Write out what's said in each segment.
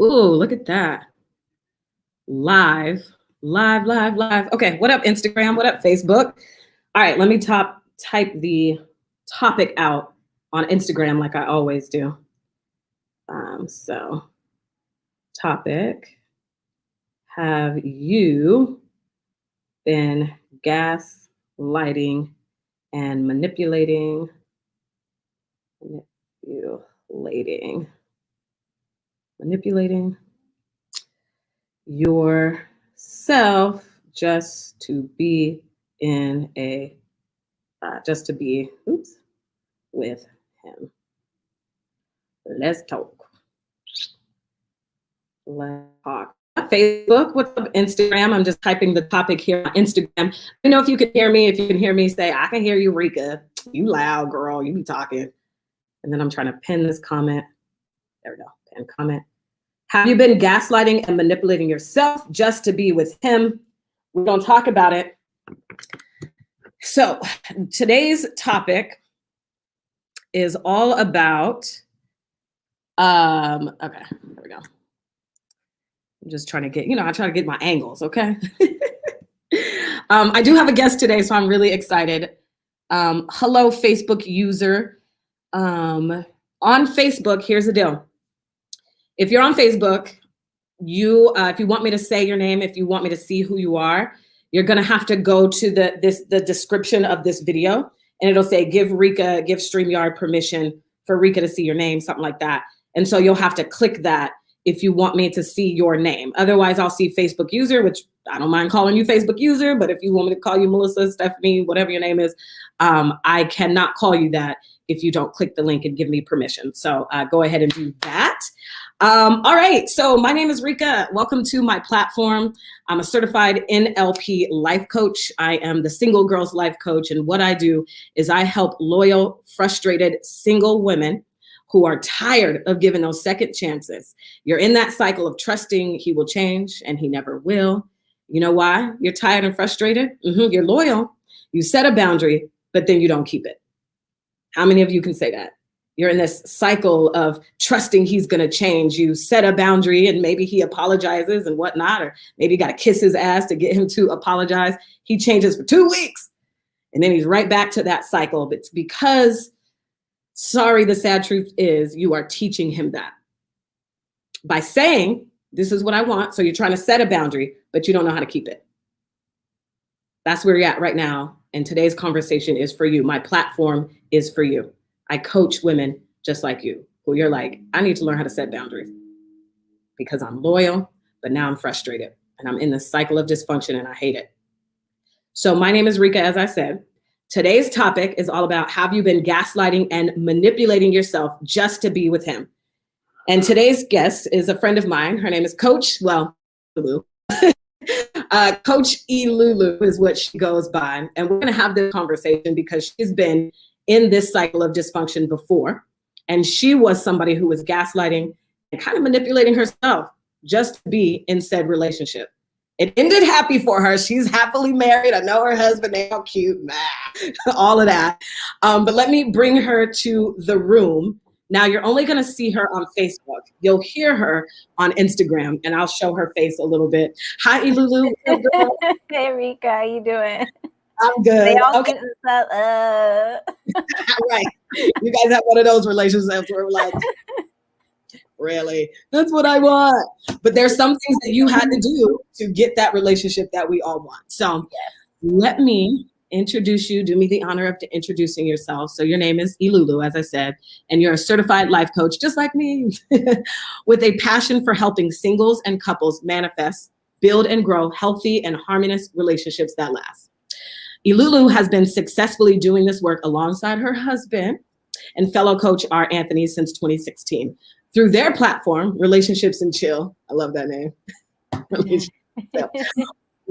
Ooh, look at that. Live. Okay, what up, Instagram? What up, Facebook? All right, let me type the topic out on Instagram like I always do. So, topic, have you been gaslighting and manipulating yourself just to be with him? Let's talk. Let's talk. Facebook, what's up, Instagram? I'm just typing the topic here on Instagram. Let me know if you can hear me. If you can hear me, say, I can hear you, Reka. You loud, girl. You be talking. And then I'm trying to pin this comment. There we go. Pin comment. Have you been gaslighting and manipulating yourself just to be with him? We're going to talk about it. So today's topic is all about, okay, there we go. I'm just trying to get, I try to get my angles, okay? I do have a guest today, so I'm really excited. Hello, Facebook user. On Facebook, here's the deal. If you're on Facebook, if you want me to say your name, if you want me to see who you are, you're gonna have to go to the description of this video, and it'll say, give StreamYard permission for Reka to see your name, something like that. And so you'll have to click that if you want me to see your name. Otherwise, I'll see Facebook user, which I don't mind calling you Facebook user, but if you want me to call you Melissa, Stephanie, whatever your name is, I cannot call you that if you don't click the link and give me permission. So go ahead and do that. All right, so my name is Reka. Welcome to my platform. I'm a certified NLP life coach. I am the single girls life coach, and what I do is I help loyal, frustrated single women who are tired of giving those second chances. You're in that cycle of trusting he will change, and he never will. You know why? You're tired and frustrated. You're loyal. You set a boundary, but then you don't keep it. How many of you can say that? You're in this cycle of trusting he's going to change. You set a boundary and maybe he apologizes and whatnot, or maybe you got to kiss his ass to get him to apologize. He changes for 2 weeks and then he's right back to that cycle. But it's because, sorry, the sad truth is you are teaching him that. By saying, this is what I want. So you're trying to set a boundary, but you don't know how to keep it. That's where you're at right now. And today's conversation is for you. My platform is for you. I coach women just like you, who you're like, I need to learn how to set boundaries because I'm loyal, but now I'm frustrated and I'm in the cycle of dysfunction and I hate it. So my name is Reka, as I said. Today's topic is all about, have you been gaslighting and manipulating yourself just to be with him? And today's guest is a friend of mine. Her name is Coach Elulu. Coach Elulu is what she goes by. And we're going to have this conversation because she's been in this cycle of dysfunction before. And she was somebody who was gaslighting and kind of manipulating herself just to be in said relationship. It ended happy for her. She's happily married. I know her husband, they're all cute, all of that. But let me bring her to the room. Now you're only gonna see her on Facebook. You'll hear her on Instagram and I'll show her face a little bit. Hi, Elulu. Hey, Reka, how you doing? I'm good. They all okay. Right. You guys have one of those relationships where we're like, really? That's what I want. But there's some things that you had to do to get that relationship that we all want. So let me introduce you. Do me the honor of introducing yourself. So your name is Elulu, as I said, and you're a certified life coach, just like me, with a passion for helping singles and couples manifest, build, and grow healthy and harmonious relationships that last. Elulu has been successfully doing this work alongside her husband and fellow coach 𝗟𝗏𝗏𝗏 since 2016. Through their platform, Relationships and Chill, I love that name.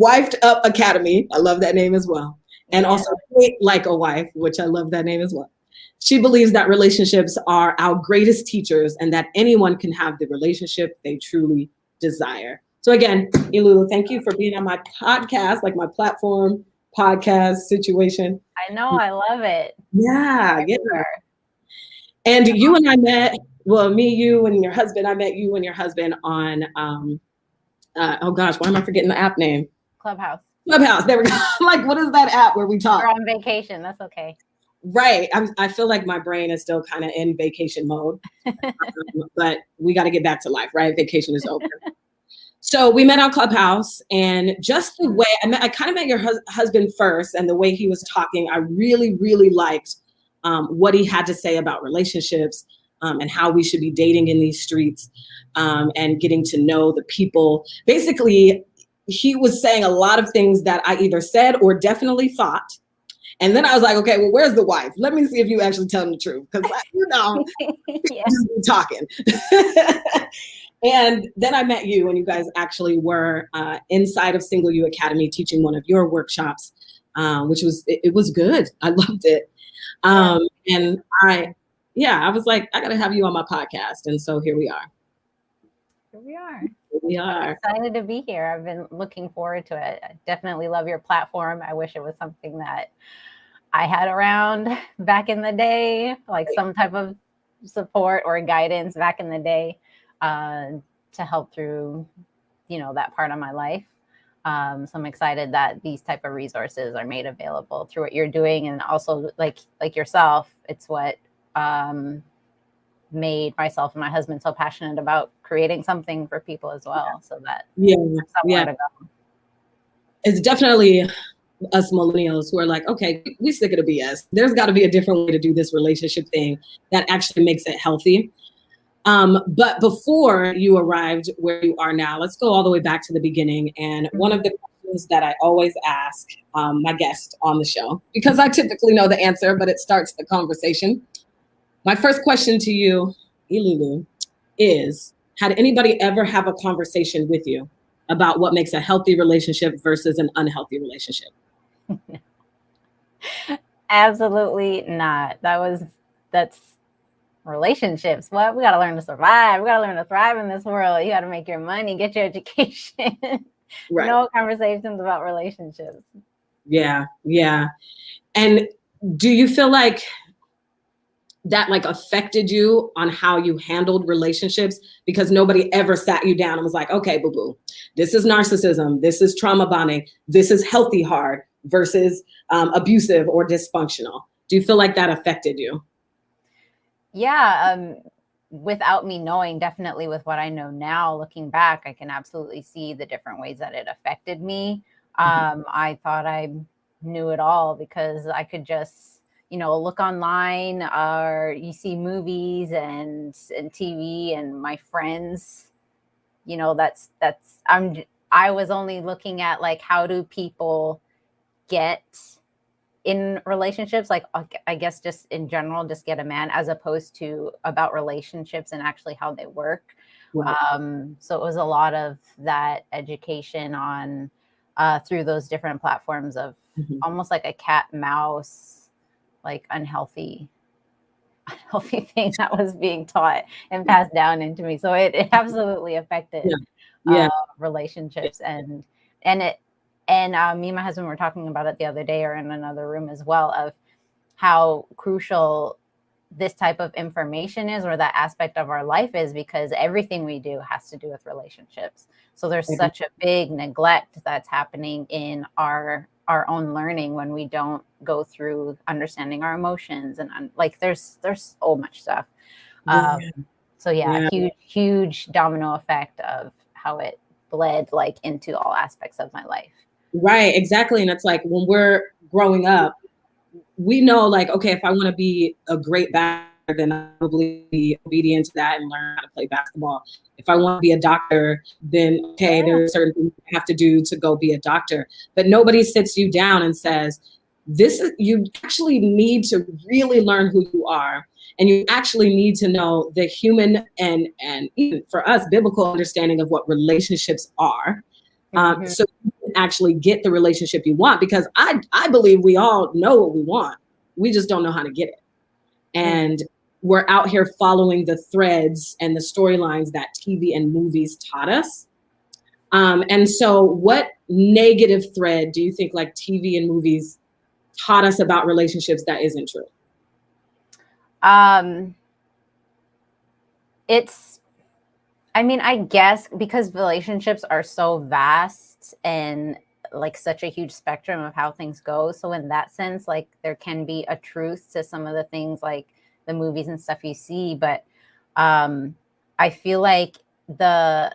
Wifed Up Academy, I love that name as well. And also Date Like a Wife, which I love that name as well. She believes that relationships are our greatest teachers and that anyone can have the relationship they truly desire. So again, Elulu, thank you for being on my podcast, like my platform, podcast situation. I know, I love it. Yeah. And you and I met well, me, you, and your husband. I met you and your husband on. Oh gosh, why am I forgetting the app name? Clubhouse. Clubhouse. There we go. Like, what is that app where we talk? We're on vacation. That's okay. Right. I feel like my brain is still kind of in vacation mode, but we got to get back to life, right? Vacation is over. So we met on Clubhouse, and just the way I kind of met your husband first, and the way he was talking, I really, really liked what he had to say about relationships and how we should be dating in these streets and getting to know the people. Basically, he was saying a lot of things that I either said or definitely thought. And then I was like, okay, well, where's the wife? Let me see if you actually tell him the truth. Because, you know, Yeah. just be talking. And then I met you, and you guys actually were inside of 𝐵𝐶𝐬𝐿 Academy teaching one of your workshops, which was, it was good. I loved it. And I was like, I got to have you on my podcast. And so here we are. Here we are. Here we are. I'm excited to be here. I've been looking forward to it. I definitely love your platform. I wish it was something that I had around back in the day, like some type of support or guidance back in the day to help through, you know, that part of my life. So I'm excited that these type of resources are made available through what you're doing. And also like yourself, it's what made myself and my husband so passionate about creating something for people as well. So that somewhere to go. It's definitely us millennials who are like, okay, we sick of the BS. There's got to be a different way to do this relationship thing that actually makes it healthy. But before you arrived where you are now, let's go all the way back to the beginning. And one of the questions that I always ask my guest on the show, because I typically know the answer, but it starts the conversation. My first question to you, Elulu, is, had anybody ever have a conversation with you about what makes a healthy relationship versus an unhealthy relationship? Absolutely not. That's relationships. What? We got to learn to survive. We got to learn to thrive in this world. You got to make your money, get your education. Right. No conversations about relationships. Yeah. And do you feel like that like affected you on how you handled relationships? Because nobody ever sat you down and was like, okay, boo-boo, this is narcissism, this is trauma bonding, this is healthy hard versus abusive or dysfunctional. Do you feel like that affected you? Yeah, without me knowing, definitely with what I know now, looking back, I can absolutely see the different ways that it affected me. I thought I knew it all because I could just, you know, look online or you see movies and TV and my friends, you know, I was only looking at like, how do people get in relationships? Like, I guess just in general, just get a man, as opposed to about relationships and actually how they work. Right. So it was a lot of that education on through those different platforms of almost like a cat mouse, like unhealthy thing that was being taught and passed down into me. So it absolutely affected relationships and me and my husband were talking about it the other day, or in another room as well, of how crucial this type of information is, or that aspect of our life is, because everything we do has to do with relationships. So there's such a big neglect that's happening in our own learning when we don't go through understanding our emotions, and like there's so much stuff. So huge domino effect of how it bled like into all aspects of my life. Right, exactly. And it's like when we're growing up, we know like, okay, if I want to be a great basketballer, then I'll probably be obedient to that and learn how to play basketball. If I want to be a doctor, then okay, there are certain things you have to do to go be a doctor. But nobody sits you down and says, you actually need to really learn who you are. And you actually need to know the human and even for us, biblical understanding of what relationships are. So you can actually get the relationship you want, because I believe we all know what we want. We just don't know how to get it. And we're out here following the threads and the storylines that TV and movies taught us. And so what negative thread do you think like TV and movies taught us about relationships that isn't true? I mean, I guess because relationships are so vast and like such a huge spectrum of how things go. So in that sense, like there can be a truth to some of the things like the movies and stuff you see. But I feel like the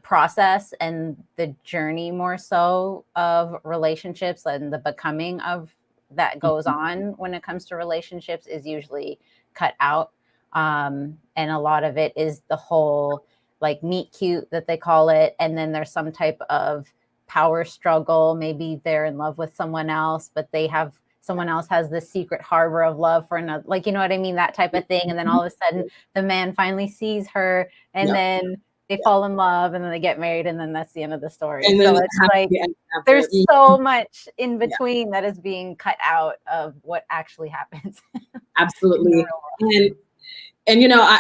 process and the journey more so of relationships and the becoming of that goes on when it comes to relationships is usually cut out. And a lot of it is the whole like meet cute that they call it. And then there's some type of power struggle. Maybe they're in love with someone else, but someone else has this secret harbor of love for another, like, you know what I mean? That type of thing. And then all of a sudden the man finally sees her and then they fall in love and then they get married and then that's the end of the story. And so it's like, there's so much in between that is being cut out of what actually happens. Absolutely. And you know,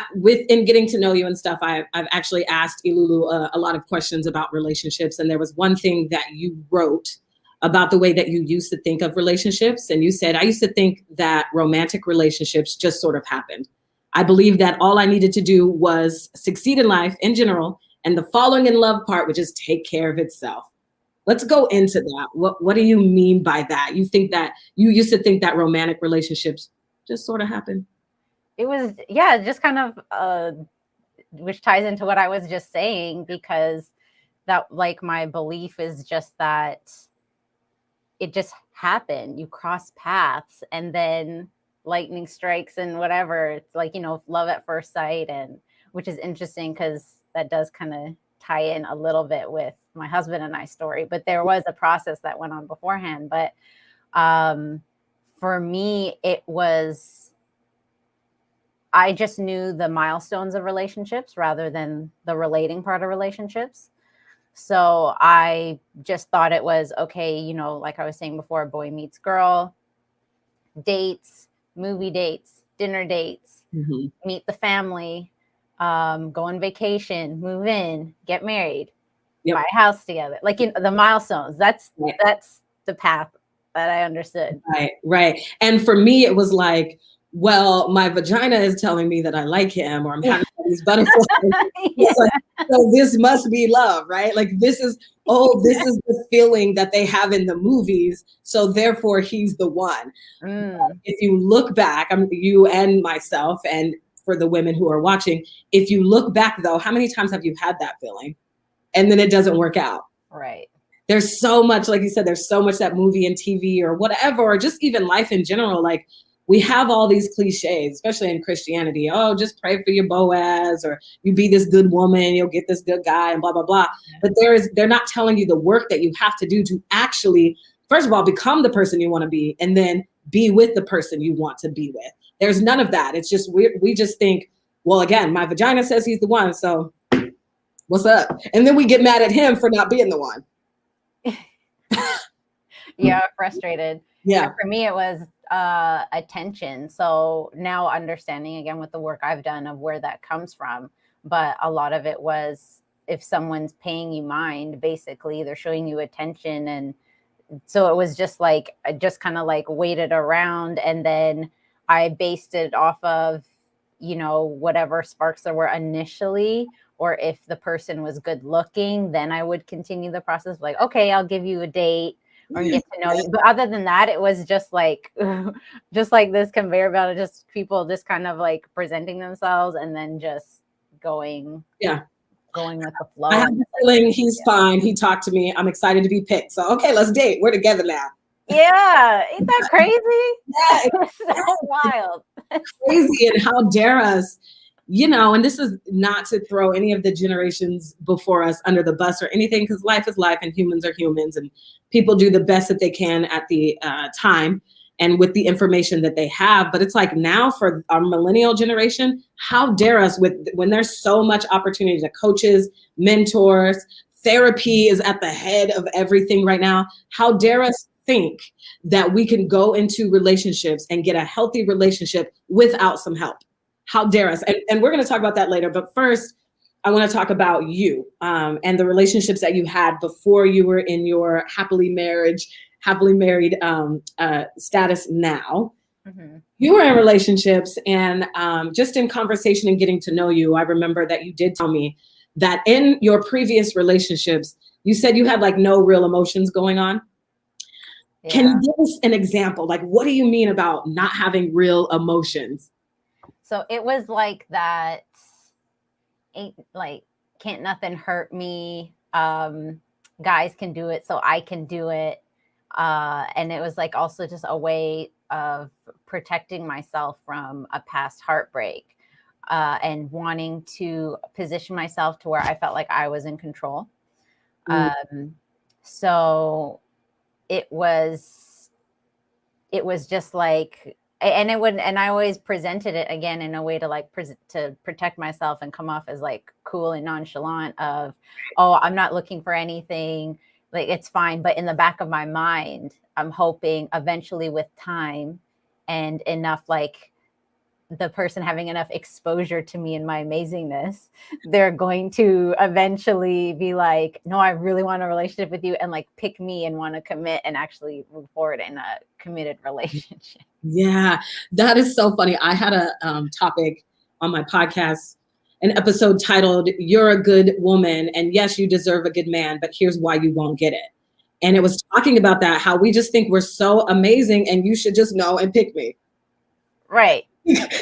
in getting to know you and stuff, I've actually asked Elulu a lot of questions about relationships. And there was one thing that you wrote about the way that you used to think of relationships. And you said, I used to think that romantic relationships just sort of happened. I believe that all I needed to do was succeed in life in general. And the falling in love part would just take care of itself. Let's go into that. What do you mean by that? You think that you used to think that romantic relationships just sort of happened? It was, just kind of, which ties into what I was just saying, because that like my belief is just that it just happened. You cross paths and then lightning strikes and whatever. It's like, you know, love at first sight, and which is interesting because that does kind of tie in a little bit with my husband and I's story. But there was a process that went on beforehand. But for me, it was, I just knew the milestones of relationships rather than the relating part of relationships. So I just thought it was okay, you know, like I was saying before, boy meets girl, dates, movie dates, dinner dates, meet the family, go on vacation, move in, get married, buy a house together. Like, you know, the milestones. That's the path that I understood. Right. And for me, it was like, well, my vagina is telling me that I like him, or I'm having these butterflies. Like, so this must be love, right? Like this is the feeling that they have in the movies. So therefore he's the one. If you look back, you and myself, and for the women who are watching, if you look back though, how many times have you had that feeling? And then it doesn't work out. Right. There's so much, like you said, there's so much that movie and TV or whatever, or just even life in general. Like, we have all these cliches, especially in Christianity. Oh, just pray for your Boaz, or you be this good woman, you'll get this good guy, and blah, blah, blah. But they're not telling you the work that you have to do to actually, first of all, become the person you want to be, and then be with the person you want to be with. There's none of that. It's just, we just think, well, again, my vagina says he's the one, so what's up? And then we get mad at him for not being the one. Frustrated. Yeah. And for me, it was attention. So now understanding again with the work I've done of where that comes from, but a lot of it was if someone's paying you mind, basically they're showing you attention. And so it was just like, I just kind of like waited around, and then I based it off of, you know, whatever sparks there were initially, or if the person was good looking, then I would continue the process. Like, okay, I'll give you a date or get to know you. But other than that, it was just like this conveyor belt of just people just kind of like presenting themselves and then just going with the flow. I have a feeling he's fine. He talked to me. I'm excited to be picked. So, okay, let's date. We're together now. Yeah. Ain't that crazy? It's so wild. Crazy. And how dare us, you know, and this is not to throw any of the generations before us under the bus or anything, because life is life and humans are humans, and people do the best that they can at the time and with the information that they have. But it's like now for our millennial generation, how dare us when there's so much opportunity to coaches, mentors, therapy is at the head of everything right now. How dare us think that we can go into relationships and get a healthy relationship without some help? How dare us? And we're going to talk about that later. But first, I want to talk about you and the relationships that you had before you were in your happily married status now. you were in relationships, and just in conversation and getting to know you, I remember that you did tell me that in your previous relationships, you said you had like no real emotions going on. Yeah. Can you give us an example? Like, what do you mean about not having real emotions? So it was like that, ain't like, can't nothing hurt me. Guys can do it, so I can do it. And it was like also just a way of protecting myself from a past heartbreak, and wanting to position myself to where I felt like I was in control. So it was just like, and I always presented it again in a way to like to protect myself and come off as like cool and nonchalant of, oh, I'm not looking for anything, like it's fine. But in the back of my mind, I'm hoping eventually with time and enough, like the person having enough exposure to me and my amazingness, they're going to eventually be like, no, I really want a relationship with you, and like pick me and want to commit and actually move forward in a committed relationship. Yeah, that is so funny. I had a topic on my podcast, an episode titled, "You're a Good Woman, and yes, you deserve a good man, but here's why you won't get it." And it was talking about that, how we just think we're so amazing and you should just know and pick me. Right.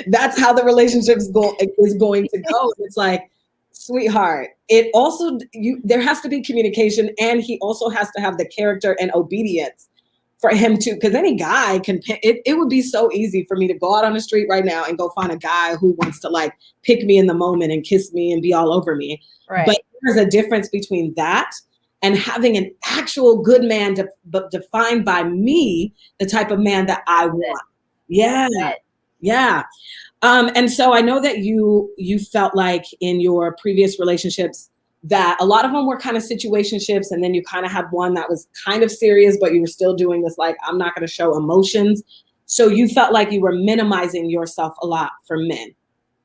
That's how the relationship is going to go. It's like, sweetheart, it also, there has to be communication, and he also has to have the character and obedience for him to, because any guy can, it would be so easy for me to go out on the street right now and go find a guy who wants to like pick me in the moment and kiss me and be all over me. Right. But there's a difference between that and having an actual good man defined by me, the type of man that I want. Yeah. Yeah. And so I know that you felt like in your previous relationships that a lot of them were kind of situationships, and then you kind of had one that was kind of serious, but you were still doing this like, I'm not going to show emotions. So you felt like you were minimizing yourself a lot for men.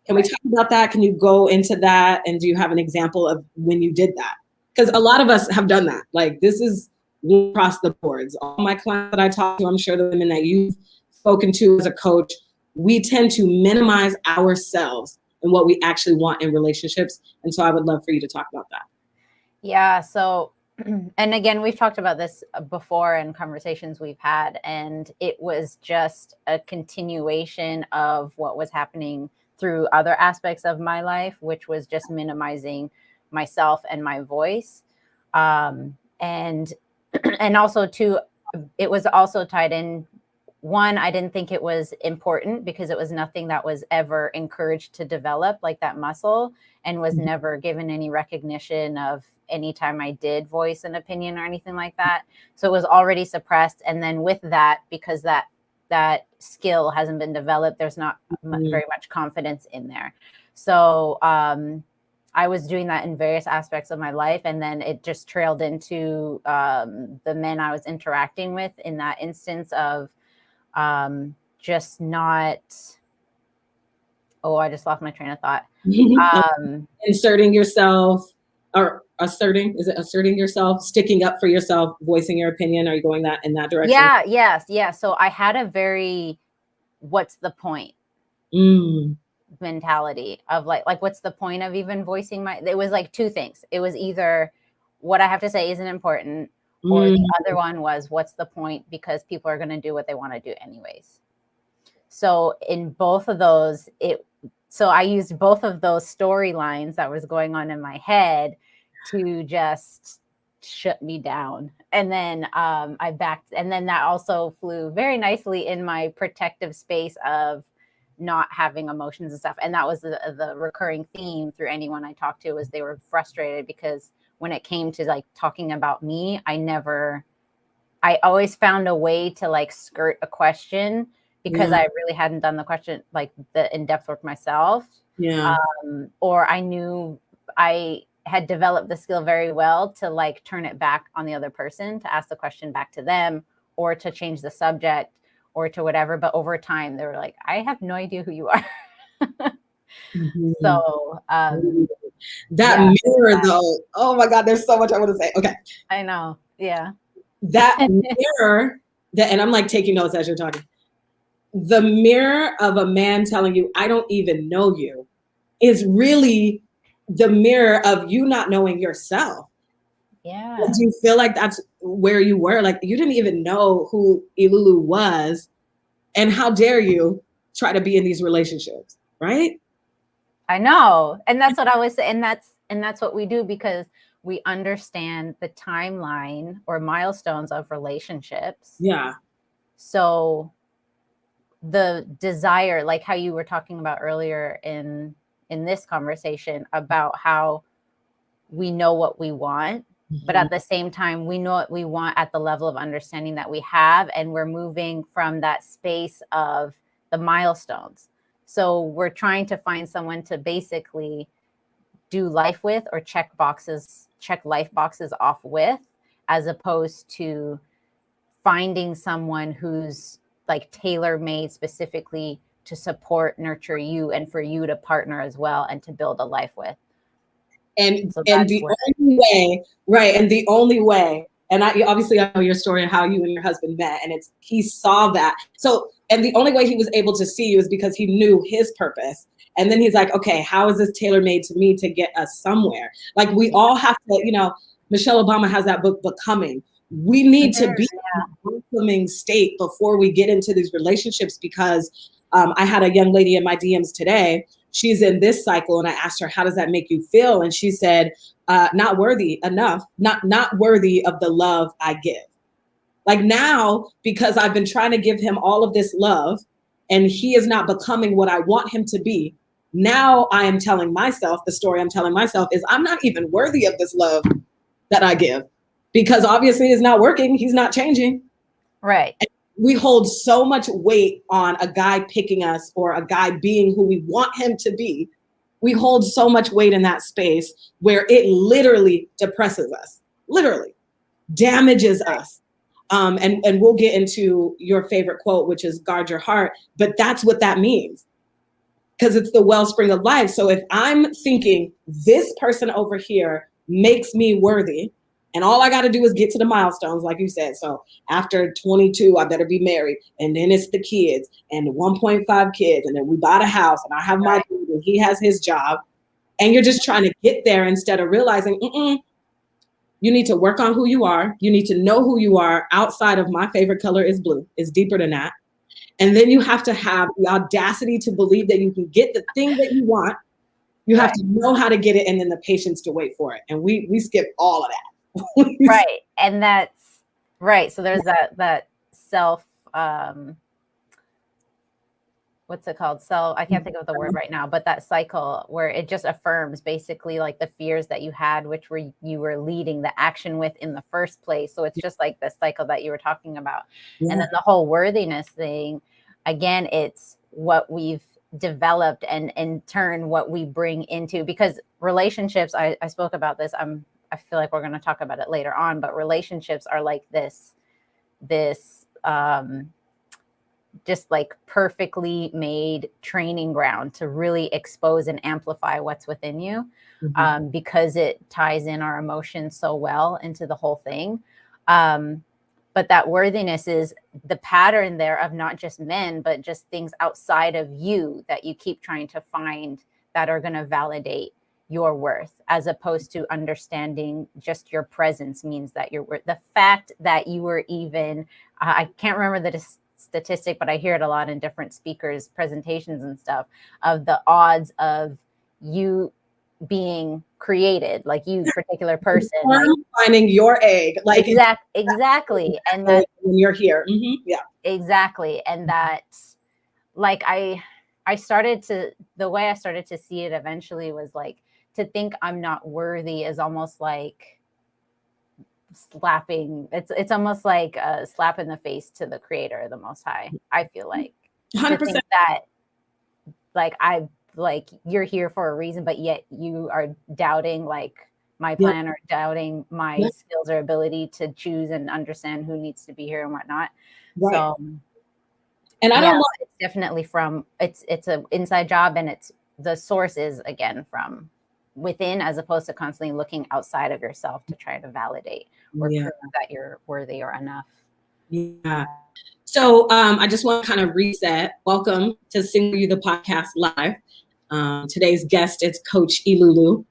Can we talk about that? Can you go into that? And do you have an example of when you did that? Because a lot of us have done that. Like, this is across the boards. All my clients that I talk to, I'm sure the women that you've spoken to as a coach, we tend to minimize ourselves and what we actually want in relationships. And so I would love for you to talk about that. Yeah. So, and again, we've talked about this before in conversations we've had, and it was just a continuation of what was happening through other aspects of my life, which was just minimizing myself and my voice. And also too, it was also tied in. One, I didn't think it was important because it was nothing that was ever encouraged to develop like that muscle, and was never given any recognition of any time I did voice an opinion or anything like that. So it was already suppressed. And then with that, because that skill hasn't been developed, there's not very much confidence in there. So I was doing that in various aspects of my life. And then it just trailed into the men I was interacting with in that instance of just not, I just lost my train of thought. Inserting yourself, or asserting yourself, sticking up for yourself, voicing your opinion. Are you going in that direction? Yeah, yes, yeah. So I had a very, what's the point mentality of like, what's the point of even voicing it was like two things. It was either what I have to say isn't important, or the other one was, what's the point? Because people are going to do what they want to do anyways. So in both of those, so I used both of those storylines that was going on in my head to just shut me down. And then I backed, and then that also flew very nicely in my protective space of not having emotions and stuff. And that was the recurring theme through anyone I talked to, was they were frustrated because when it came to like talking about me, I always found a way to like skirt a question because I really hadn't done the question, like the in-depth work myself. Yeah. Or I knew I had developed the skill very well to like turn it back on the other person, to ask the question back to them, or to change the subject, or to whatever. But over time they were like, I have no idea who you are. So that mirror though, oh my God, there's so much I want to say. Okay. I know. Yeah. That mirror, and I'm like taking notes as you're talking. the mirror of a man telling you, I don't even know you, is really the mirror of you not knowing yourself. Yeah. Do you feel like that's where you were? Like, you didn't even know who Elulu was, and how dare you try to be in these relationships, right? I know. And that's what I was saying. And that's what we do, because we understand the timeline or milestones of relationships. Yeah. So the desire, like how you were talking about earlier in this conversation about how we know what we want, but at the same time, we know what we want at the level of understanding that we have. And we're moving from that space of the milestones. So we're trying to find someone to basically do life with, or check life boxes off with, as opposed to finding someone who's like tailor-made specifically to support, nurture you, and for you to partner as well and to build a life with. And the only way, right? And the only way, and I obviously I know your story and how you and your husband met, and he saw that. So, and the only way he was able to see you is because he knew his purpose. And then he's like, okay, how is this tailor-made to me to get us somewhere? Like, we all have to, you know, Michelle Obama has that book, Becoming. We need to be in a becoming state before we get into these relationships, because I had a young lady in my DMs today. She's in this cycle, and I asked her, how does that make you feel? And she said, not worthy enough, not worthy of the love I give. Like, now, because I've been trying to give him all of this love and he is not becoming what I want him to be, now I am telling myself, the story I'm telling myself is, I'm not even worthy of this love that I give, because obviously it's not working. He's not changing. Right. And we hold so much weight on a guy picking us, or a guy being who we want him to be. We hold so much weight in that space where it literally depresses us, literally damages us. And we'll get into your favorite quote, which is guard your heart. But that's what that means, because it's the wellspring of life. So if I'm thinking this person over here makes me worthy, and all I got to do is get to the milestones, like you said. So after 22, I better be married. And then it's the kids, and the 1.5 kids. And then we bought a house, and I have my dude, and he has his job. And you're just trying to get there instead of realizing, you need to work on who you are. You need to know who you are outside of my favorite color is blue. It's deeper than that. And then you have to have the audacity to believe that you can get the thing that you want. You have to know how to get it, and then the patience to wait for it. And we skip all of that. Right. And that's right. So there's that self, what's it called? I can't think of the word right now, but that cycle where it just affirms basically like the fears that you had, which you were leading the action with in the first place. So it's just like the cycle that you were talking about. Yeah. And then the whole worthiness thing, again, it's what we've developed, and in turn, what we bring into, because relationships, I spoke about this. I feel like we're going to talk about it later on, but relationships are like this just like perfectly made training ground to really expose and amplify what's within you, because it ties in our emotions so well into the whole thing. But that worthiness is the pattern there of not just men, but just things outside of you that you keep trying to find that are going to validate your worth, as opposed to understanding just your presence means that you're worth. The fact that you were even, I can't remember the statistic, but I hear it a lot in different speakers' presentations and stuff, of the odds of you being created, like you particular person, like finding your egg, like exactly, and that when you're here, exactly, and that, like I started to, the way I started to see it eventually was like, to think I'm not worthy is almost like slapping. It's almost like a slap in the face to the Creator, the Most High. I feel like 100%. To think that, like you're here for a reason, but yet you are doubting like my plan, or doubting my skills or ability to choose and understand who needs to be here and whatnot. Right. So, and I don't want, it's definitely from it's an inside job, and the source is again from within, as opposed to constantly looking outside of yourself to try to validate or prove that you're worthy or enough. Yeah. So I just want to kind of reset. Welcome to Single You the Podcast Live. Today's guest is Coach Elulu.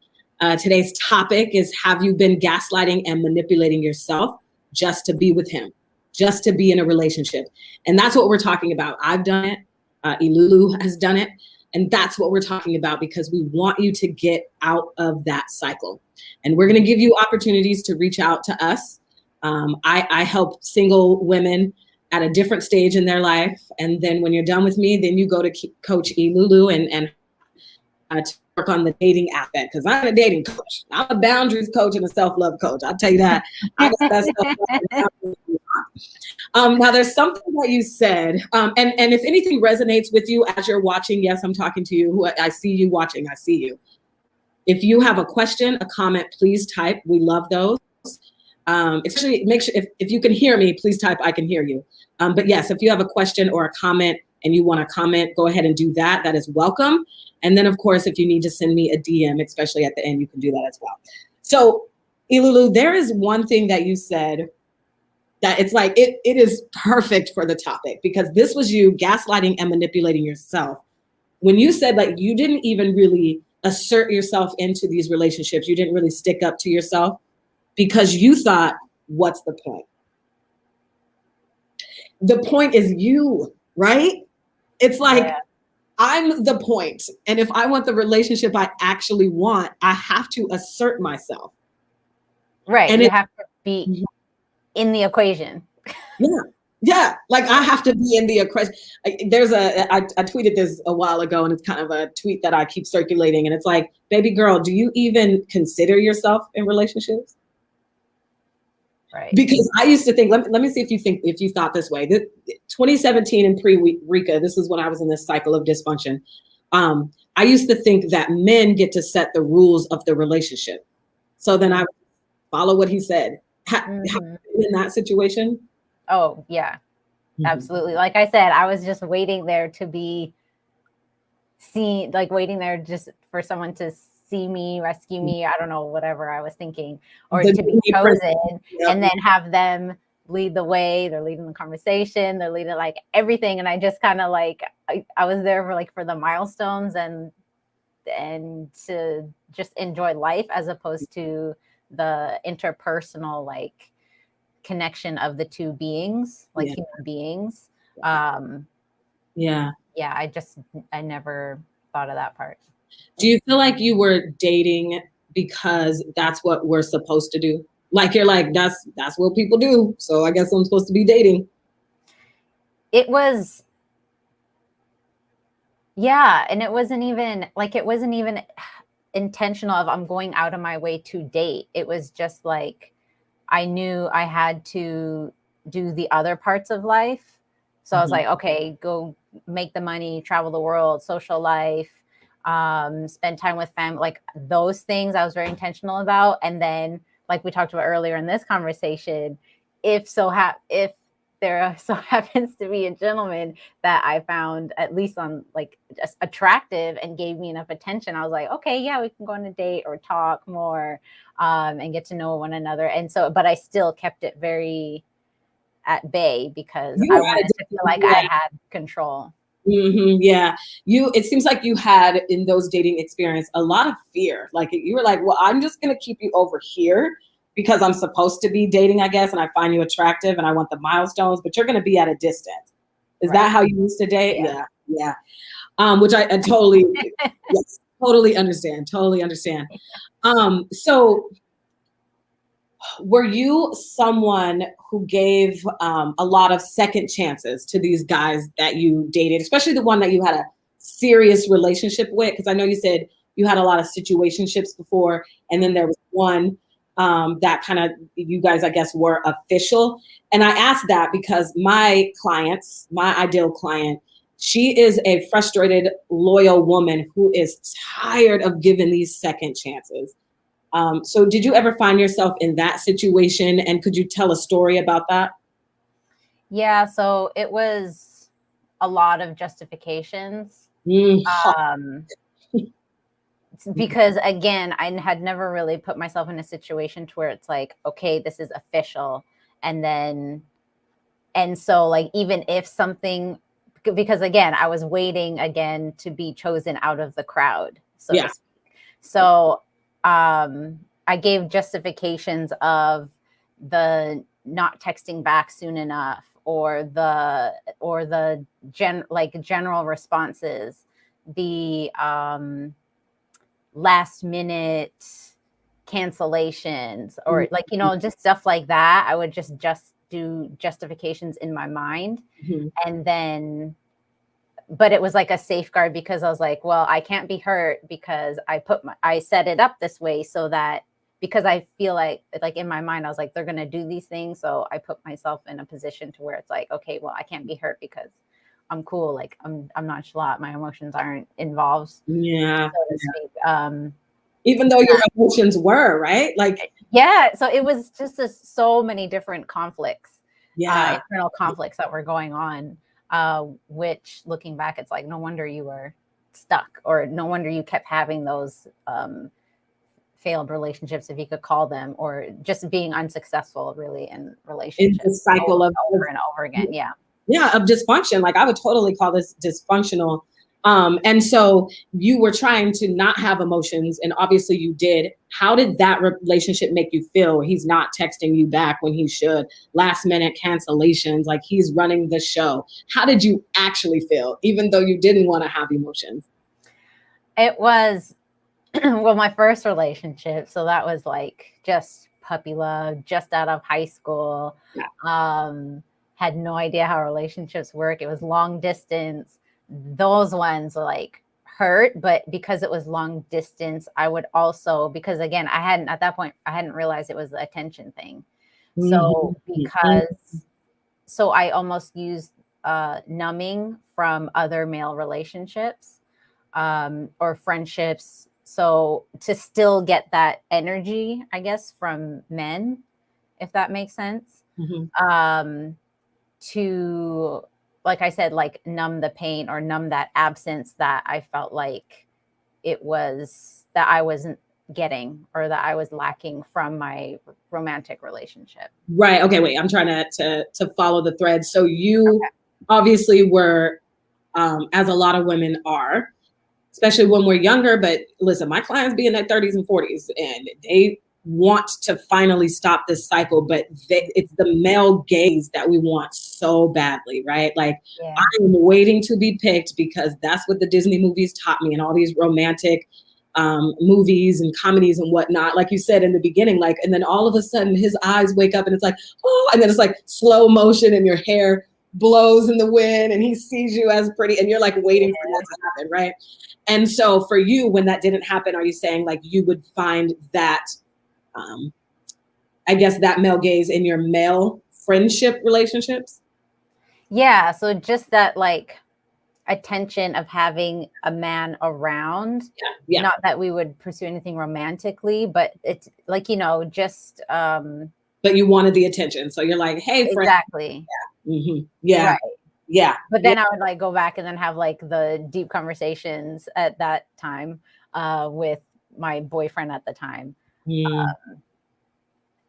Today's topic is, have you been gaslighting and manipulating yourself just to be with him, just to be in a relationship? And that's what we're talking about. I've done it. Elulu has done it. And that's what we're talking about, because we want you to get out of that cycle. And we're going to give you opportunities to reach out to us. I help single women at a different stage in their life. And then when you're done with me, then you go to Coach Elulu and to work on the dating aspect, because I'm a dating coach. I'm a boundaries coach and a self-love coach. I'll tell you that. I got that stuff. Now, there's something that you said, and if anything resonates with you as you're watching, yes, I'm talking to you. I see you watching. I see you. If you have a question, a comment, please type. We love those. Especially make sure if you can hear me, please type I can hear you. But yes, if you have a question or a comment and you want to comment, go ahead and do that. That is welcome. And then, of course, if you need to send me a DM, especially at the end, you can do that as well. So, Elulu, there is one thing that you said that it's like, it is perfect for the topic, because this was you gaslighting and manipulating yourself. When you said, like, you didn't even really assert yourself into these relationships, you didn't really stick up to yourself because you thought, what's the point? The point is you, right? It's like, yeah. I'm the point. And if I want the relationship I actually want, I have to assert myself. Right. And you have to be in the equation. Yeah. Yeah. Like, I have to be in the equation. There's I tweeted this a while ago, and it's kind of a tweet that I keep circulating. And it's like, baby girl, do you even consider yourself in relationships? Right. Because I used to think, let me see if you thought this way. 2017 and pre-Reka, this is when I was in this cycle of dysfunction. I used to think that men get to set the rules of the relationship. So then I would follow what he said. Have you been in that situation? Oh, yeah, absolutely. Like I said, I was just waiting there to be seen, like waiting there just for someone to see me, rescue me, I don't know, whatever I was thinking, or to be chosen, and then have them lead the way. They're leading the conversation, they're leading like everything. And I just kind of like, I was there for the milestones and to just enjoy life, as opposed to the interpersonal like connection of the two beings, like human beings. I never thought of that part. Do you feel like you were dating because that's what we're supposed to do? Like, you're like, that's what people do, so I guess I'm supposed to be dating. It was, yeah, and it wasn't even intentional of I'm going out of my way to date. It was just like, I knew I had to do the other parts of life. So I was like, okay, go make the money, travel the world, social life, spend time with family, like those things I was very intentional about. And then, like we talked about earlier in this conversation, if there so happens to be a gentleman that I found at least on like just attractive and gave me enough attention, I was like, okay, yeah, we can go on a date or talk more, and get to know one another. And so, but I still kept it very at bay, because I wanted to feel like I had control. Yeah. It seems like you had, in those dating experience, a lot of fear. Like, you were like, well, I'm just going to keep you over here because I'm supposed to be dating, I guess. And I find you attractive and I want the milestones, but you're going to be at a distance. Is that how you used to date? Yeah. Which I totally, yes, totally understand. So were you someone who gave a lot of second chances to these guys that you dated, especially the one that you had a serious relationship with? Because I know you said you had a lot of situationships before, and then there was one that kind of, you guys, I guess, were official. And I asked that because my ideal client, she is a frustrated, loyal woman who is tired of giving these second chances. So did you ever find yourself in that situation? And could you tell a story about that? Yeah, so it was a lot of justifications. Because again, I had never really put myself in a situation to where it's like, okay, this is official. And then And so like, even if something, because again, I was waiting again to be chosen out of the crowd, so to speak. So I gave justifications of the not texting back soon enough, or the general responses, the last minute cancellations, or like, you know, just stuff like that. I would just do justifications in my mind. And then, but it was like a safeguard, because I was like, well, I can't be hurt because I set it up this way, so that, because I feel like in my mind, I was like, they're going to do these things. So I put myself in a position to where it's like, okay, well, I can't be hurt because I'm cool. Like I'm nonchalant. My emotions aren't involved. Yeah. So to speak. Even though your emotions were, right? Like, yeah. So it was just so many different conflicts, internal conflicts that were going on, which looking back, it's like, no wonder you were stuck, or no wonder you kept having those failed relationships, if you could call them, or just being unsuccessful really in relationships. It's the cycle of over and over again. Yeah. Yeah, of dysfunction. Like I would totally call this dysfunctional. And so you were trying to not have emotions, and obviously you did. How did that relationship make you feel? He's not texting you back when he should. Last minute cancellations, like he's running the show. How did you actually feel, even though you didn't want to have emotions? It was, well, my first relationship. So that was like just puppy love, just out of high school. Had no idea how relationships work. It was long distance. Those ones like hurt, but because it was long distance, I would also, because again, at that point, I hadn't realized it was the attention thing. So so I almost used numbing from other male relationships, or friendships. So to still get that energy, I guess, from men, if that makes sense, to, like I said, like numb the pain, or numb that absence that I felt like it was, that I wasn't getting, or that I was lacking from my romantic relationship. Right. Okay. Wait, I'm trying to follow the thread. So you obviously were, as a lot of women are, especially when we're younger, but listen, my clients be in their 30s and 40s, and they want to finally stop this cycle, but it's the male gaze that we want so badly, right? Like, I'm waiting to be picked because that's what the Disney movies taught me, and all these romantic movies and comedies and whatnot. Like you said in the beginning, like, and then all of a sudden his eyes wake up and it's like, oh, and then it's like slow motion and your hair blows in the wind and he sees you as pretty, and you're like waiting for that to happen, right? And so for you, when that didn't happen, are you saying like you would find that I guess that male gaze in your male friendship relationships? Yeah. So just that like attention of having a man around, not that we would pursue anything romantically, but it's like, you know, just but you wanted the attention, so you're like, hey friend. Exactly. Right. But then I would like go back and then have like the deep conversations at that time with my boyfriend at the time.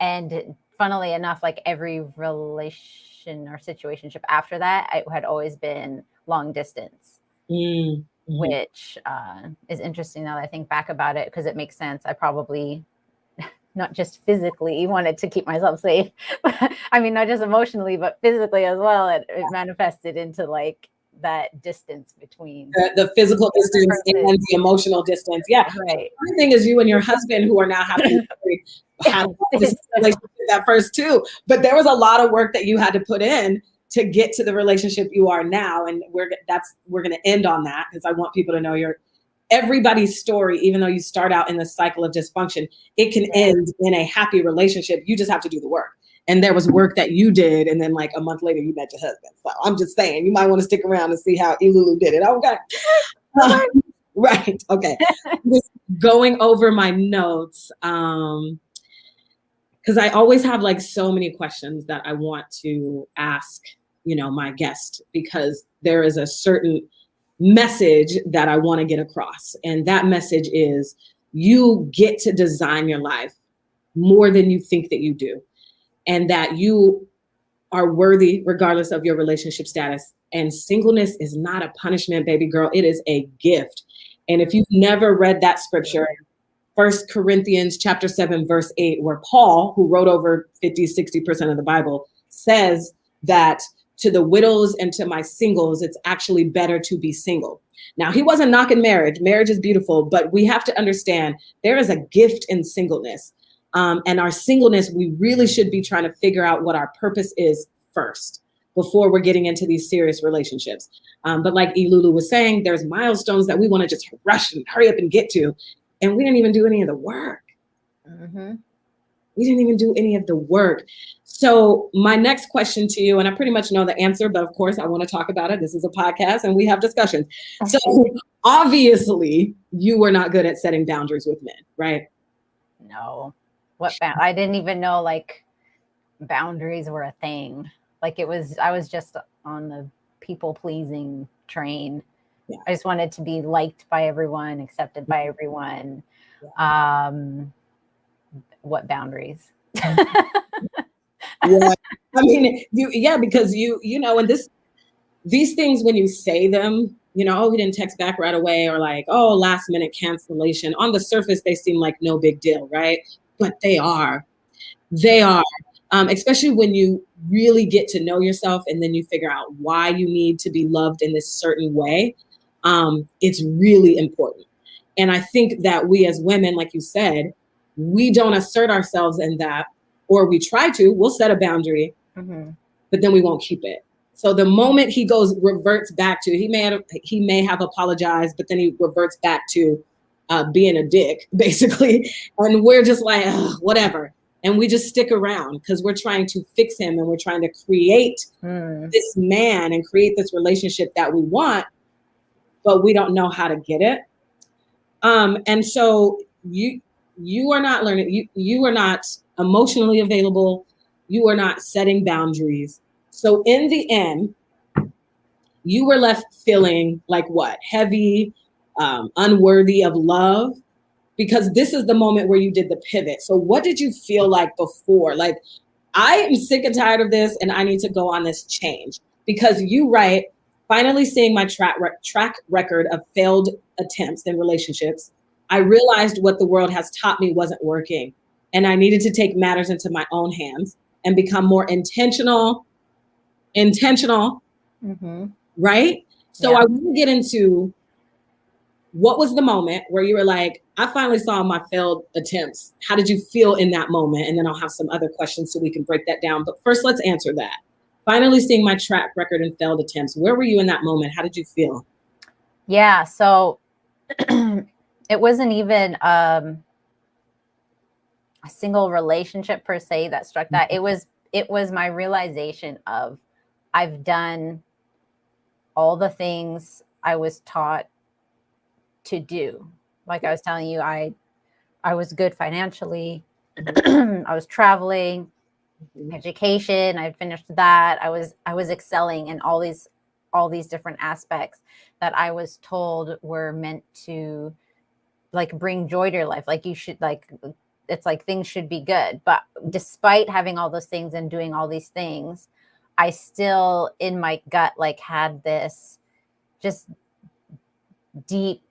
And funnily enough, like every relation or situationship after that, it had always been long distance, which is interesting now that I think back about it, because it makes sense. I probably not just physically wanted to keep myself safe, I mean, not just emotionally, but physically as well. It manifested into like that distance between the physical distance and the emotional distance. Yeah. Right. The thing is, you and your husband, who are now happily had this relationship at first too, but there was a lot of work that you had to put in to get to the relationship you are now. And we're going to end on that, because I want people to know everybody's story, even though you start out in the cycle of dysfunction, it can end in a happy relationship. You just have to do the work. And there was work that you did, and then like a month later you met your husband. So I'm just saying, you might want to stick around and see how Elulu did it. Okay. Right. Okay. Just going over my notes, because I always have like so many questions that I want to ask, you know, my guest, because there is a certain message that I want to get across. And that message is, you get to design your life more than you think that you do. And that you are worthy regardless of your relationship status. And singleness is not a punishment, baby girl. It is a gift. And if you've never read that scripture, 1 Corinthians chapter 7, verse 8, where Paul, who wrote over 50-60% of the Bible, says that to the widows and to my singles, it's actually better to be single. Now, he wasn't knocking marriage. Marriage is beautiful, but we have to understand there is a gift in singleness. And our singleness, we really should be trying to figure out what our purpose is first before we're getting into these serious relationships. But like Elulu was saying, there's milestones that we want to just rush and hurry up and get to. And we didn't even do any of the work. Mm-hmm. We didn't even do any of the work. So my next question to you, and I pretty much know the answer, but of course I want to talk about it. This is a podcast and we have discussions. So obviously you were not good at setting boundaries with men, right? No. I didn't even know like boundaries were a thing. Like I was just on the people pleasing train. Yeah. I just wanted to be liked by everyone, accepted by everyone. Yeah. What boundaries? Yeah. I mean, because you know, and these things, when you say them, you know, oh, he didn't text back right away, or like, oh, last minute cancellation. On the surface, they seem like no big deal, right? But they are. Especially when you really get to know yourself and then you figure out why you need to be loved in this certain way. It's really important. And I think that we as women, like you said, we don't assert ourselves in that, or we try to, we'll set a boundary, but then we won't keep it. So the moment he reverts back to, he may have apologized, but then he reverts back to being a dick, basically. And we're just like, whatever. And we just stick around because we're trying to fix him and we're trying to create this man and create this relationship that we want, but we don't know how to get it. And so you are not learning, you are not emotionally available. You are not setting boundaries. So in the end, you were left feeling like what? Heavy, unworthy of love, because this is the moment where you did the pivot. So what did you feel like before? Like, I am sick and tired of this and I need to go on this change, because you write, finally seeing my track record of failed attempts in relationships, I realized what the world has taught me wasn't working, and I needed to take matters into my own hands and become more intentional, right? So I want to get into what was the moment where you were like, I finally saw my failed attempts. How did you feel in that moment? And then I'll have some other questions so we can break that down. But first, let's answer that. Finally seeing my track record and failed attempts. Where were you in that moment? How did you feel? Yeah, so it wasn't even a single relationship per se that struck that. It was my realization of, I've done all the things I was taught to do. Like I was telling you, I was good financially. I was traveling, education. I finished that. I was excelling in all these different aspects that I was told were meant to like bring joy to your life. Like you should, like, it's like things should be good. But despite having all those things and doing all these things, I still in my gut like had this just deep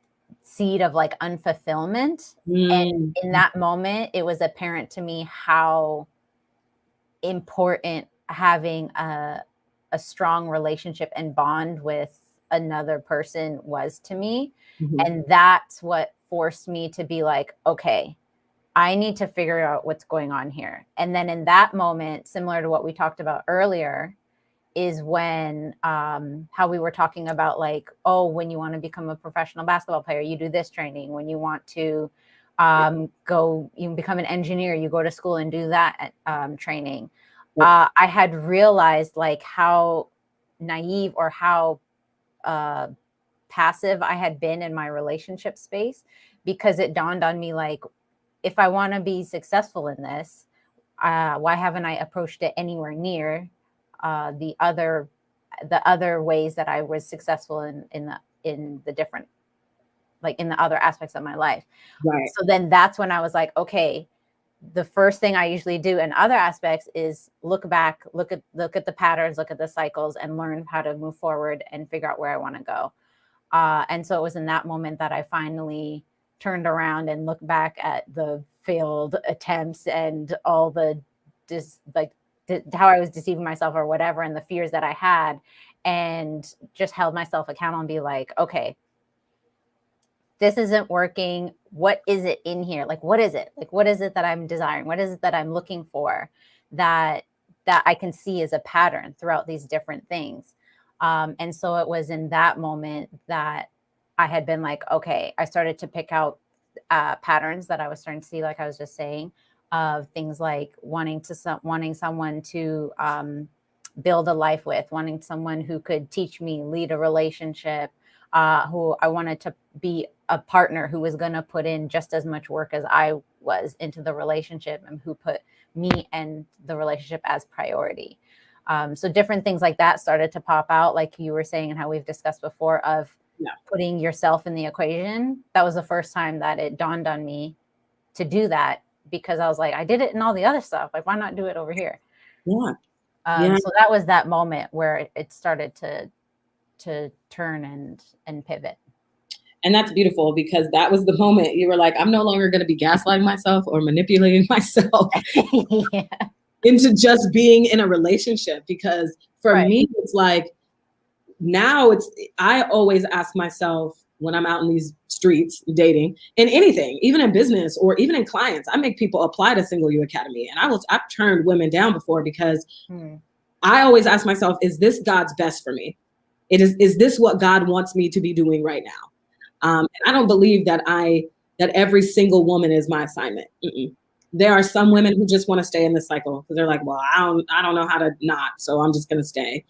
seed of like unfulfillment. And in that moment, it was apparent to me how important having a strong relationship and bond with another person was to me. And that's what forced me to be like, okay, I need to figure out what's going on here. And then in that moment, similar to what we talked about earlier, is when how we were talking about like, oh, when you want to become a professional basketball player, you do this training. When you want to you become an engineer, you go to school and do that training. I had realized like how naive or how passive I had been in my relationship space, because it dawned on me like, if I want to be successful in this, why haven't I approached it anywhere near the other ways that I was successful in the different, like in the other aspects of my life. Right. So then that's when I was like, okay, the first thing I usually do in other aspects is look back, look at the patterns, look at the cycles, and learn how to move forward and figure out where I want to go. And so it was in that moment that I finally turned around and looked back at the failed attempts and all the how I was deceiving myself or whatever, and the fears that I had, and just held myself accountable and be like, okay, this isn't working. What is it in here? Like, what is it? Like, what is it that I'm desiring? What is it that I'm looking for that I can see as a pattern throughout these different things? And so it was in that moment that I had been like, okay, I started to pick out patterns that I was starting to see, like I was just saying, of things like wanting someone to build a life with, wanting someone who could teach me, lead a relationship, who I wanted to be a partner who was going to put in just as much work as I was into the relationship, and who put me and the relationship as priority. So different things like that started to pop out, like you were saying, and how we've discussed before, of putting yourself in the equation. That was the first time that it dawned on me to do that, because I was like, I did it in all the other stuff. Like, why not do it over here? Yeah. So that was that moment where it started to turn and pivot. And that's beautiful, because that was the moment you were like, I'm no longer going to be gaslighting myself or manipulating myself into just being in a relationship. Because for me, it's like, now I always ask myself, when I'm out in these streets dating, in anything, even in business or even in clients, I make people apply to Single You Academy. And I've turned women down before, because I always ask myself, is this God's best for me? Is this what God wants me to be doing right now? And I don't believe that every single woman is my assignment. There are some women who just want to stay in the cycle, because they're like, well, I don't know how to not, so I'm just going to stay.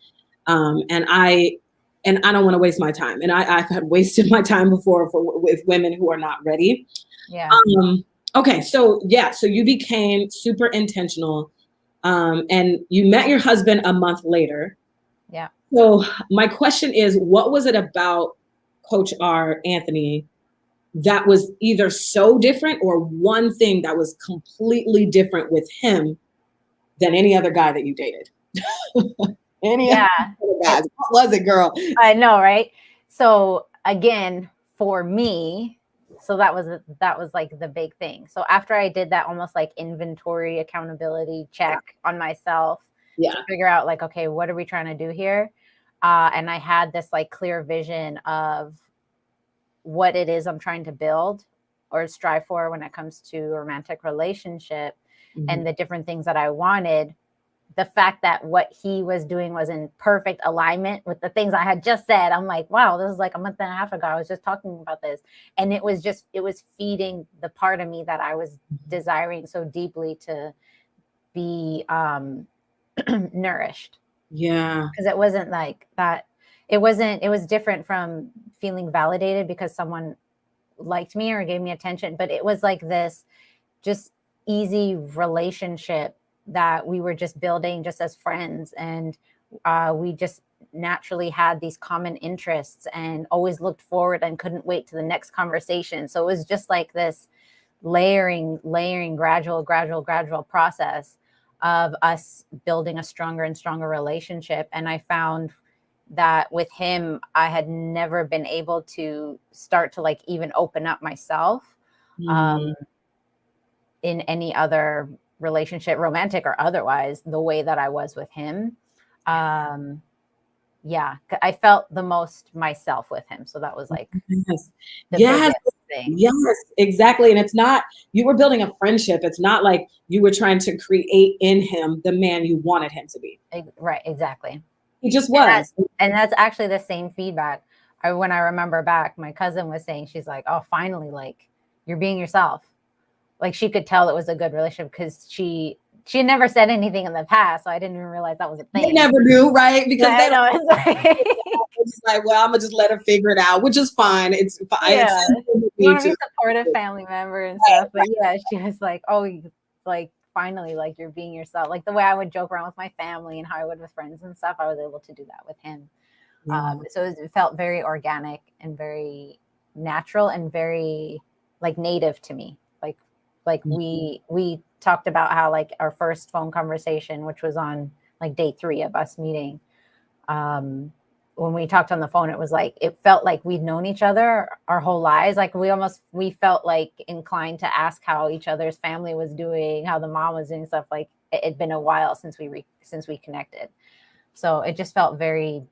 And I don't want to waste my time. And I've had wasted my time before with women who are not ready. Yeah. Okay. So you became super intentional, and you met your husband a month later. Yeah. So my question is, what was it about Coach R, Anthony, that was either so different, or one thing that was completely different with him than any other guy that you dated? Other guys? What was it, girl? I know, right? So again, for me, so that was like the big thing. So after I did that almost like inventory accountability check on myself to figure out like, okay, what are we trying to do here? And I had this like clear vision of what it is I'm trying to build or strive for when it comes to a romantic relationship, and the different things that I wanted. The fact that what he was doing was in perfect alignment with the things I had just said. I'm like, wow, this is like a month and a half ago. I was just talking about this. And it was feeding the part of me that I was desiring so deeply to be nourished. Yeah. Because it wasn't like that. It was different from feeling validated because someone liked me or gave me attention. But it was like this just easy relationship that we were just building just as friends. And we just naturally had these common interests and always looked forward and couldn't wait to the next conversation. So it was just like this layering, gradual process of us building a stronger and stronger relationship. And I found that with him, I had never been able to start to like even open up myself in any other relationship, romantic or otherwise, the way that I was with him. I felt the most myself with him. So that was like the biggest thing. Yes, exactly. And it's not, you were building a friendship. It's not like you were trying to create in him the man you wanted him to be. Right, exactly. He just was. And that's actually the same feedback. When I remember back, my cousin was saying, she's like, oh, finally, like, you're being yourself. Like, she could tell it was a good relationship because she had never said anything in the past, so I didn't even realize that was a thing. They never do, right? Because they don't. It's like, well, I'm gonna just let her figure it out, which is fine. It's fine. Yeah, you want to be supportive family member and stuff, but yeah, she was like, oh, like finally, like you're being yourself. Like the way I would joke around with my family and how I would with friends and stuff, I was able to do that with him. So it felt very organic and very natural and very like native to me. Like we talked about how like our first phone conversation, which was on like day 3 of us meeting, when we talked on the phone, it was like, it felt like we'd known each other our whole lives. Like we felt like inclined to ask how each other's family was doing, how the mom was doing, stuff. Like it'd been a while since we connected. So it just felt very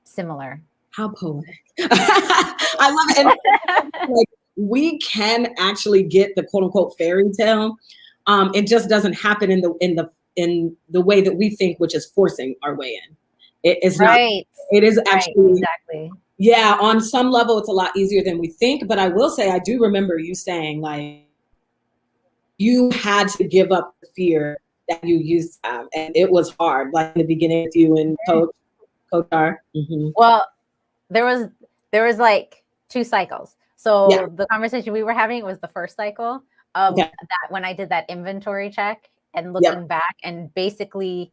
similar. How poetic. I love it. And, like, we can actually get the quote unquote fairy tale. It just doesn't happen in the way that we think, which is forcing our way in. It is right. Not. It is actually exactly. Yeah, on some level, it's a lot easier than we think. But I will say, I do remember you saying like you had to give up the fear that you used to have, and it was hard. Like in the beginning with you and Coach R. Mm-hmm. Well, there was like 2 cycles. So the conversation we were having was the first cycle of that, when I did that inventory check and looking back and basically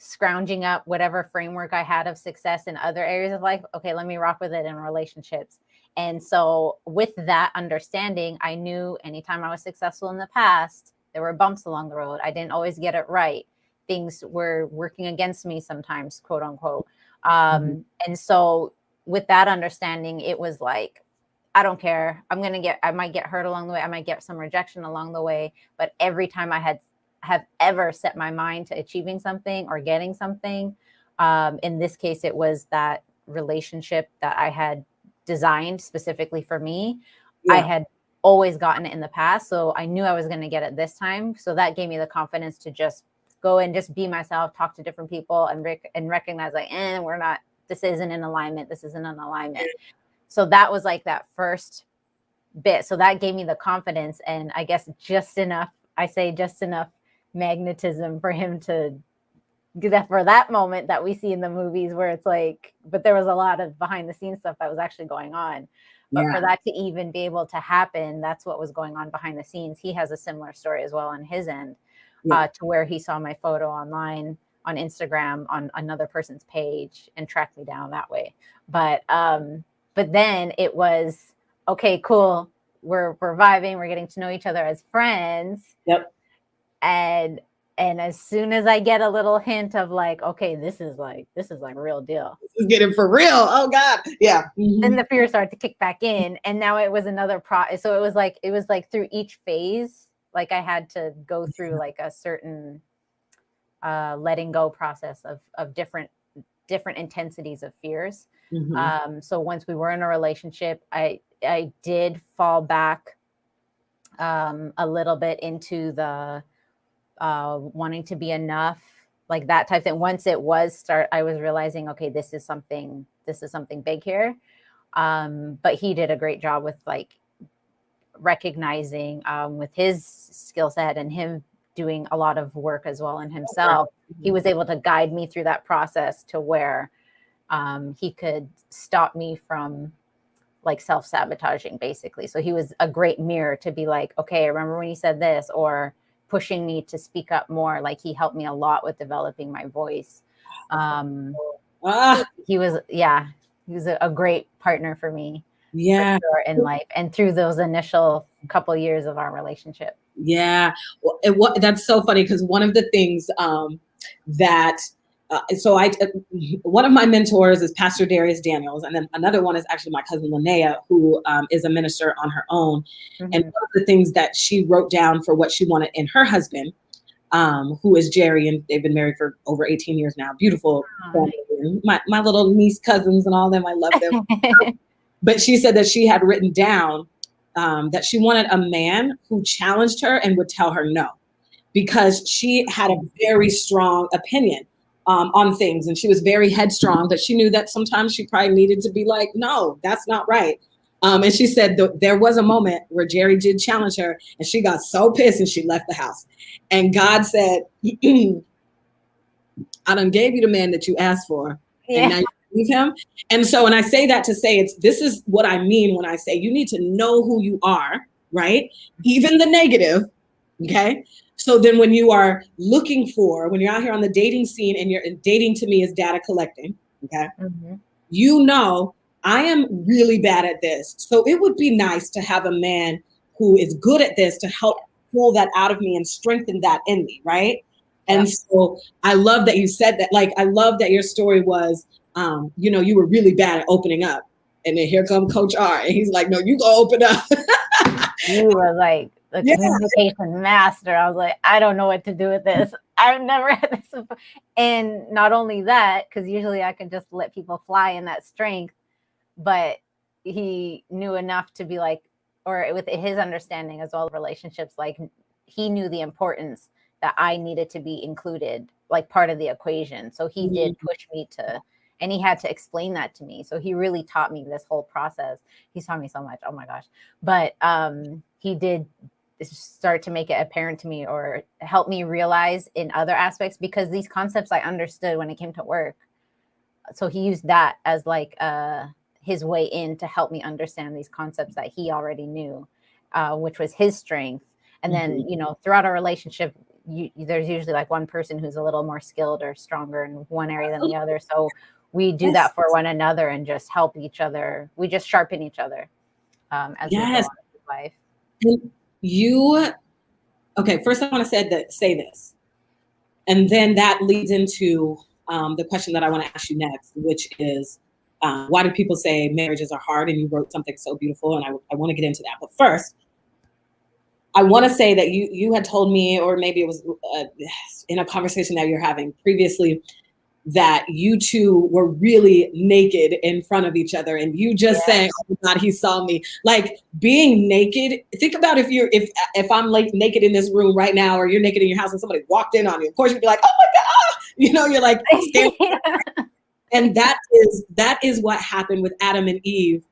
scrounging up whatever framework I had of success in other areas of life. Okay, let me rock with it in relationships. And so with that understanding, I knew anytime I was successful in the past, there were bumps along the road. I didn't always get it right. Things were working against me sometimes, quote unquote. And so with that understanding, it was like, I don't care. I might get hurt along the way. I might get some rejection along the way. But every time I have ever set my mind to achieving something or getting something, in this case, it was that relationship that I had designed specifically for me. I had always gotten it in the past. So I knew I was going to get it this time. So that gave me the confidence to just go and just be myself, talk to different people and recognize like, this isn't in alignment. This isn't in alignment. So that was like that first bit. So that gave me the confidence and I guess just enough magnetism for him to do that for that moment that we see in the movies where it's like, but there was a lot of behind the scenes stuff that was actually going on. But for that to even be able to happen, that's what was going on behind the scenes. He has a similar story as well on his end, to where he saw my photo online on Instagram on another person's page and tracked me down that way. But then it was, okay, cool. We're vibing. We're getting to know each other as friends. Yep. And as soon as I get a little hint of like, okay, this is like real deal. This is getting for real. Oh God. Yeah. Then the fear started to kick back in. And now it was another so it was like through each phase, like I had to go through like a certain letting go process of different intensities of fears. So once we were in a relationship, I did fall back a little bit into the wanting to be enough, like that type thing. Once it was I was realizing, okay, this is something big here. But he did a great job with like recognizing with his skill set and him doing a lot of work as well in himself. He was able to guide me through that process to where he could stop me from like self-sabotaging basically. So he was a great mirror to be like, okay, I remember when you said this, or pushing me to speak up more. Like he helped me a lot with developing my voice. He was a great partner for me. Yeah. For sure, in life and through those initial couple years of our relationship. Yeah. Well, that's so funny because one of the things one of my mentors is Pastor Darius Daniels, and then another one is actually my cousin Linnea, who is a minister on her own. And one of the things that she wrote down for what she wanted in her husband, who is Jerry, and they've been married for over 18 years now. Beautiful family. My little niece cousins and all them, I love them. But she said that she had written down that she wanted a man who challenged her and would tell her no, because she had a very strong opinion on things. And she was very headstrong, but she knew that sometimes she probably needed to be like, no, that's not right. And she said there was a moment where Jerry did challenge her and she got so pissed and she left the house. And God said, I done gave you the man that you asked for. And now you leave him. And so, and I say that to say this is what I mean when I say you need to know who you are, right? Even the negative. Okay. So then when you are when you're out here on the dating scene and dating to me is data collecting. Okay. You know, I am really bad at this. So it would be nice to have a man who is good at this to help pull that out of me and strengthen that in me, right? And Yeah. so I love that you said that. Like, I love that your story was, you were really bad at opening up. And then here come Coach R. And he's like, no, you go open up. You were like the Yeah. communication master. I was like, I don't know what to do with this. I've never had this before. And not only that, because usually I can just let people fly in that strength, but he knew enough to be like, or with his understanding as well of relationships, like he knew the importance that I needed to be included, like part of the equation. So he did push me to, and he had to explain that to me. So he really taught me this whole process. He's taught me so much. Oh my gosh. But he did start to make it apparent to me, or help me realize in other aspects, because these concepts I understood when it came to work. So he used that as like his way in to help me understand these concepts that he already knew, which was his strength. And then, throughout our relationship, there's usually like one person who's a little more skilled or stronger in one area than the other. So we do that for one another and just help each other. We just sharpen each other as we go on in life. And okay, first I want to say this. And then that leads into the question that I want to ask you next, which is, why do people say marriages are hard? And you wrote something so beautiful, and I want to get into that. But first, I want to say that you had told me, or maybe it was in a conversation that you're having previously, that you two were really naked in front of each other, and you just saying, "Oh my God, he saw me." Like, being naked. Think about if I'm like naked in this room right now, or you're naked in your house, and somebody walked in on you. Of course, you'd be like, "Oh my God!" You're like scared. And that is what happened with Adam and Eve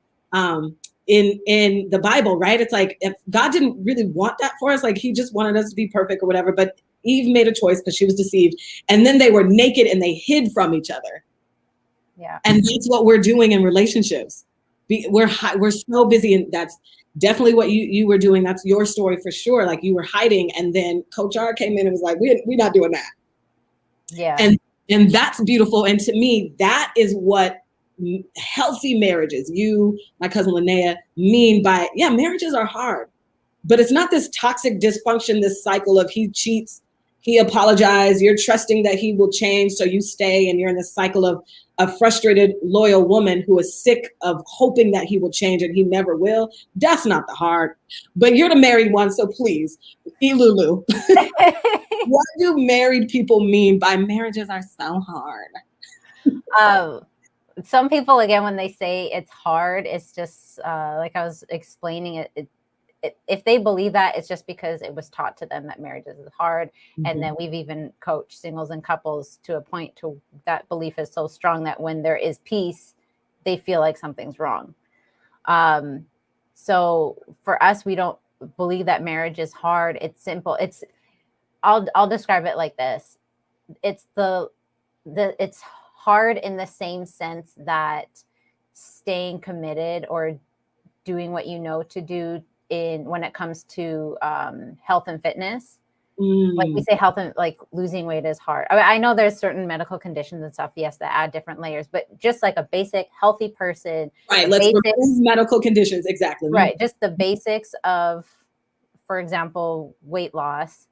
in the Bible, right? It's like, if God didn't really want that for us, like he just wanted us to be perfect or whatever, but Eve made a choice because she was deceived. And then they were naked and they hid from each other. Yeah. And that's what we're doing in relationships. We're so busy, and that's definitely what you were doing. That's your story for sure. Like, you were hiding, and then Coach R came in and was like, we're not doing that. Yeah. And that's beautiful. And to me, that is what healthy marriages, my cousin Linnea, mean by, marriages are hard. But it's not this toxic dysfunction, this cycle of he cheats, he apologized, you're trusting that he will change, so you stay, and you're in this cycle of a frustrated, loyal woman who is sick of hoping that he will change, and he never will. That's not the hard. But you're the married one, so please, Elulu. What do married people mean by marriages are so hard? Some people, again, when they say it's hard, it's just like I was explaining it, if they believe that, it's just because it was taught to them that marriages is hard. Mm-hmm. And then we've even coached singles and couples to a point to that belief is so strong that when there is peace, they feel like something's wrong. So for us, we don't believe that marriage is hard. It's simple. I'll describe it like this. It's it's hard in the same sense that staying committed or doing what you know to do when it comes to health and fitness. Like we say, health and like losing weight is hard. I know there's certain medical conditions and stuff, yes, that add different layers, but just like a basic healthy person, right? Let's remove medical conditions, exactly. Right, just the basics of, for example, weight loss.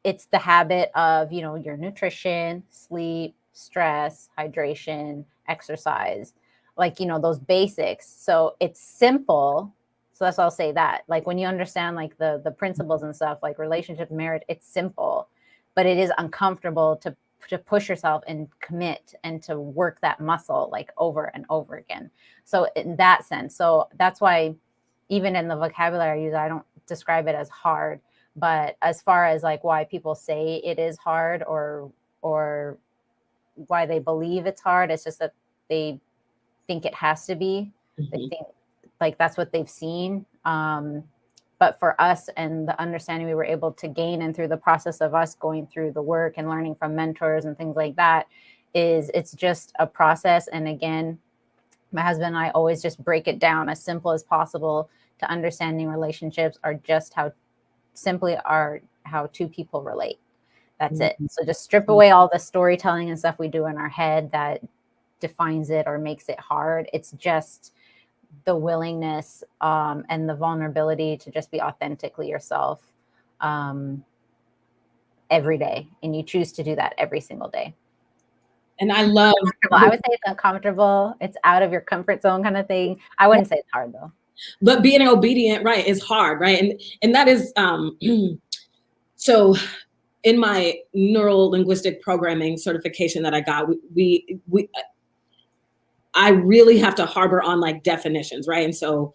It's the habit of, your nutrition, sleep, stress, hydration, exercise, like, those basics. So it's simple. So that's why I'll say that. Like, when you understand like the principles and stuff, like relationship, marriage, it's simple, but it is uncomfortable to push yourself and commit and to work that muscle like over and over again. So in that sense, so that's why even in the vocabulary I use, I don't describe it as hard. But as far as like why people say it is hard or why they believe it's hard, it's just that they think it has to be. Mm-hmm. They think like that's what they've seen. But for us and the understanding we were able to gain and through the process of us going through the work and learning from mentors and things like that, it's just a process. And again, my husband and I always just break it down as simple as possible to understanding relationships are just how two people relate. That's it. So just strip away all the storytelling and stuff we do in our head that defines it or makes it hard. It's just the willingness and the vulnerability to just be authentically yourself every day, and you choose to do that every single day. And I love, I would say it's uncomfortable. It's out of your comfort zone kind of thing. I wouldn't say it's hard though. But being obedient, right, is hard, right? And that is, so in my neural linguistic programming certification that I got, I really have to harbor on like definitions, right? And so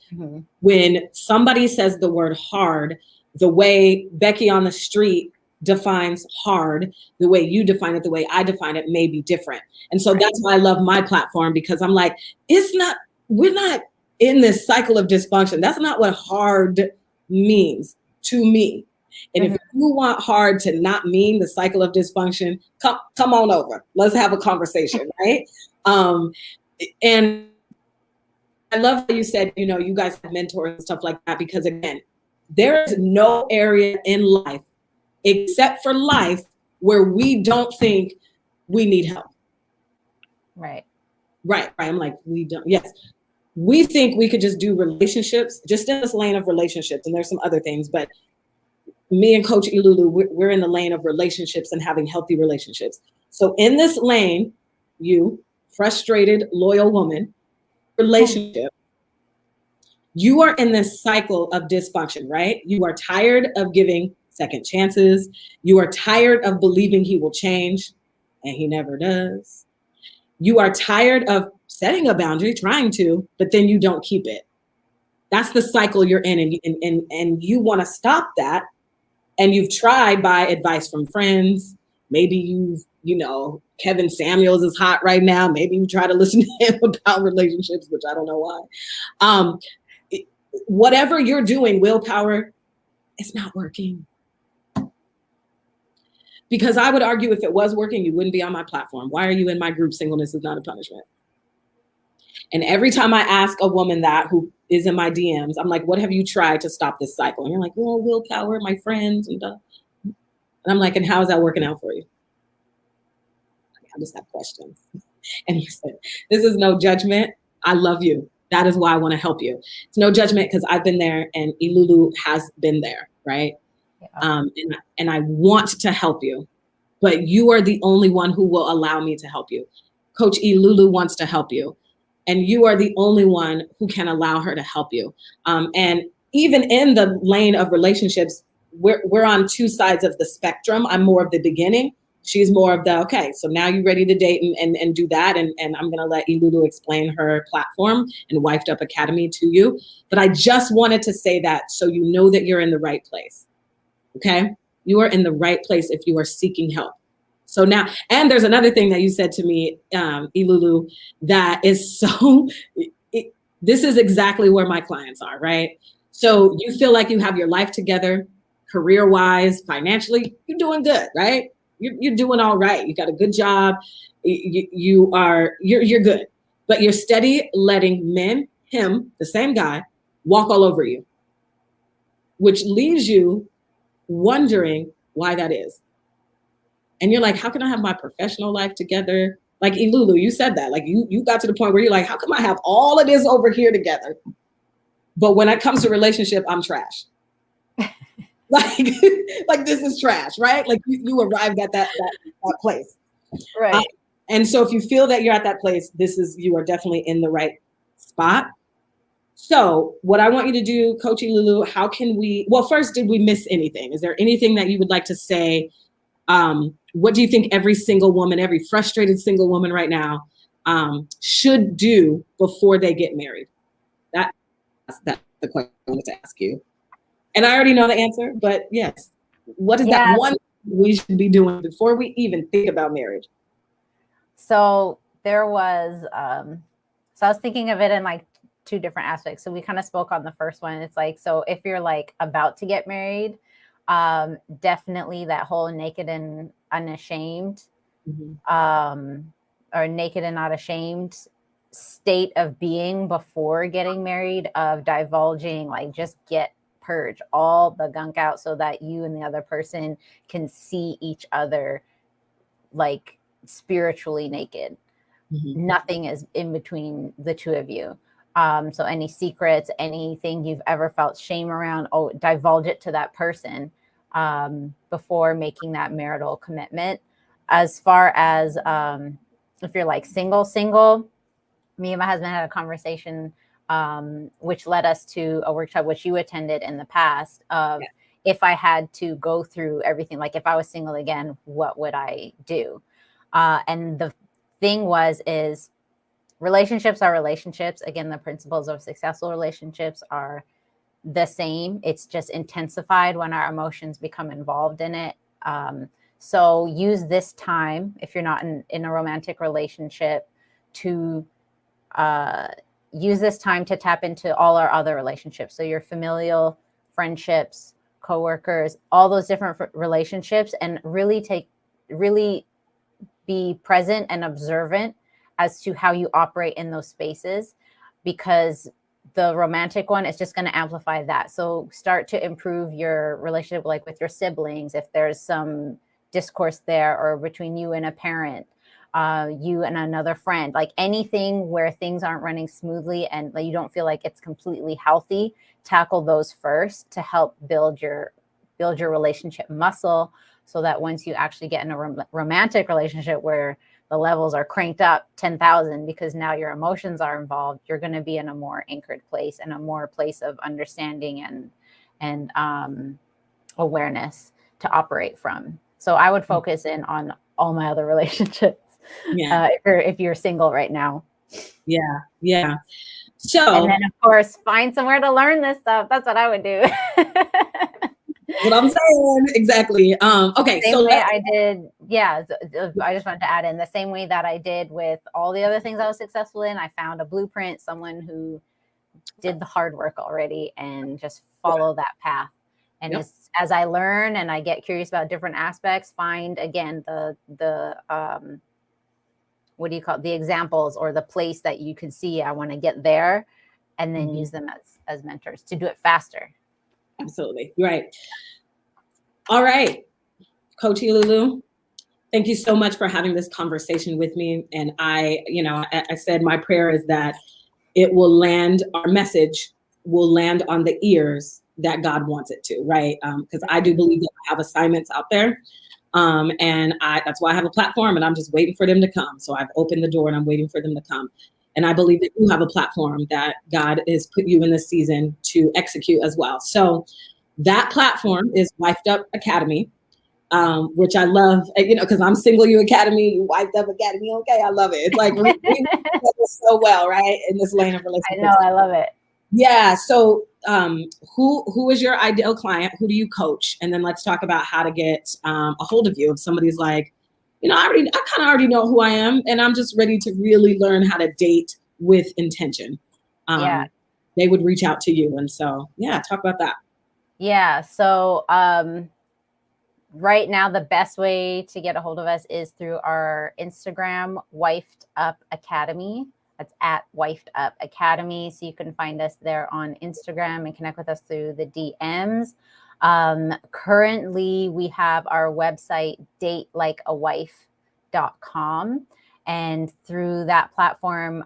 when somebody says the word hard, the way Becky on the street defines hard, the way you define it, the way I define it may be different. And so that's why I love my platform, because I'm like, we're not in this cycle of dysfunction. That's not what hard means to me. And if you want hard to not mean the cycle of dysfunction, come on over. Let's have a conversation, right? And I love that you said, you know, you guys have mentors and stuff like that, because again, there is no area in life except for life where we don't think we need help. Right. I'm like, we don't. Yes. We think we could just do relationships, just in this lane of relationships. And there's some other things, but me and Coach Elulu, we're in the lane of relationships and having healthy relationships. So in this lane, you frustrated, loyal woman, relationship, you are in this cycle of dysfunction, right? You are tired of giving second chances. You are tired of believing he will change, and he never does. You are tired of setting a boundary, trying to, but then you don't keep it. That's the cycle you're in, and you want to stop that. And you've tried by advice from friends. Maybe you know, Kevin Samuels is hot right now. Maybe you try to listen to him about relationships, which I don't know why. Whatever you're doing, willpower, it's not working. Because I would argue if it was working, you wouldn't be on my platform. Why are you in my group? Singleness is not a punishment. And every time I ask a woman that who is in my DMs, I'm like, what have you tried to stop this cycle? And you're like, well, willpower, my friends, and I'm like, and how is that working out for you? I just have questions. And he said, this is no judgment. I love you. That is why I want to help you. It's no judgment because I've been there and Elulu has been there, right? Yeah. And I want to help you, but you are the only one who will allow me to help you. Coach Elulu wants to help you, and you are the only one who can allow her to help you. And even in the lane of relationships, we're on two sides of the spectrum. I'm more of the beginning. She's more of the, okay, so now you're ready to date and do that. And I'm going to let Elulu explain her platform and Wifed Up Academy to you. But I just wanted to say that so you know that you're in the right place. Okay? You are in the right place if you are seeking help. So now, and there's another thing that you said to me, Elulu, that is so, this is exactly where my clients are, right? So you feel like you have your life together, career-wise, financially, you're doing good, right? You're doing all right. You got a good job. You're good, but you're steady letting men, him, the same guy, walk all over you, which leaves you wondering why that is. And you're like, how can I have my professional life together? Like Elulu, you said that. Like you got to the point where you're like, how come I have all of this over here together? But when it comes to relationship, I'm trash. like this is trash, right? Like you arrived at that place. Right. And so if you feel that you're at that place, you are definitely in the right spot. So what I want you to do, Coach Elulu, how can we, well, first, did we miss anything? Is there anything that you would like to say? What do you think every single woman, every frustrated single woman right now should do before they get married? That's the question I wanted to ask you. And I already know the answer, but yes, what is that one we should be doing before we even think about marriage? So there was, so I was thinking of it in like two different aspects. So we kind of spoke on the first one. It's like, so if you're like about to get married, definitely that whole naked and unashamed, or naked and not ashamed state of being before getting married, of divulging, like just purge all the gunk out so that you and the other person can see each other like spiritually naked. Nothing is in between the two of you. So any secrets, anything you've ever felt shame around, divulge it to that person. before making that marital commitment. As far as if you're like single, me and my husband had a conversation, which led us to a workshop which you attended in the past of if I had to go through everything, like if I was single again, what would I do? And the thing is relationships are relationships. Again, the principles of successful relationships are the same. It's just intensified when our emotions become involved in it. So use this time, if you're not in a romantic relationship, to use this time to tap into all our other relationships. So your familial, friendships, coworkers, all those different relationships, and really be present and observant as to how you operate in those spaces, because the romantic one is just going to amplify that. So start to improve your relationship, like with your siblings, if there's some discourse there, or between you and a parent, you and another friend, like anything where things aren't running smoothly and you don't feel like it's completely healthy, tackle those first to help build your relationship muscle, so that once you actually get in a romantic relationship where the levels are cranked up 10,000 because now your emotions are involved, you're going to be in a more anchored place and a more place of understanding and awareness to operate from. So I would focus in on all my other relationships. If you're single right now. Yeah. So, and then of course, find somewhere to learn this stuff. That's what I would do. What I'm saying, exactly. Okay, same way I did. Yeah, I just wanted to add in the same way that I did with all the other things I was successful in. I found a blueprint, someone who did the hard work already, and just follow that path. And as I learn and I get curious about different aspects, find again the what do you call it? The examples or the place that you can see I want to get there, and then use them as mentors to do it faster. Absolutely. Right. All right. Coach Elulu, thank you so much for having this conversation with me. And I said my prayer is that it will land, our message will land on the ears that God wants it to, right? Because I do believe that I have assignments out there. And that's why I have a platform, and I'm just waiting for them to come. So I've opened the door and I'm waiting for them to come. And I believe that you have a platform that God has put you in this season to execute as well. So that platform is Wifed Up Academy, which I love, because I'm Single You Academy, you Wifed Up Academy. Okay, I love it. It's like we do so well, right? In this lane of relationships. I know, I love it. Yeah. So who is your ideal client? Who do you coach? And then let's talk about how to get a hold of you. If somebody's like, I kind of already know who I am, and I'm just ready to really learn how to date with intention. They would reach out to you. And so, talk about that. Yeah. So right now, the best way to get a hold of us is through our Instagram, Wifed Up Academy. That's at Wifed Up Academy. So you can find us there on Instagram and connect with us through the DMs. Currently, we have our website, 𝗏𝐿ikeawife.com. And through that platform,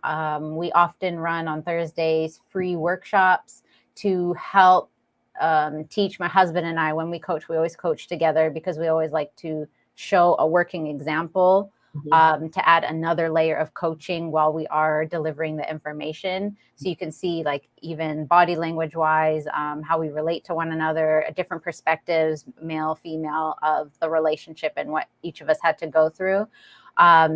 we often run on Thursdays free workshops to help teach my husband and I. When we coach, we always coach together because we always like to show a working example to add another layer of coaching while we are delivering the information. So you can see, like, even body language wise, how we relate to one another, different perspectives, male, female, of the relationship and what each of us had to go through.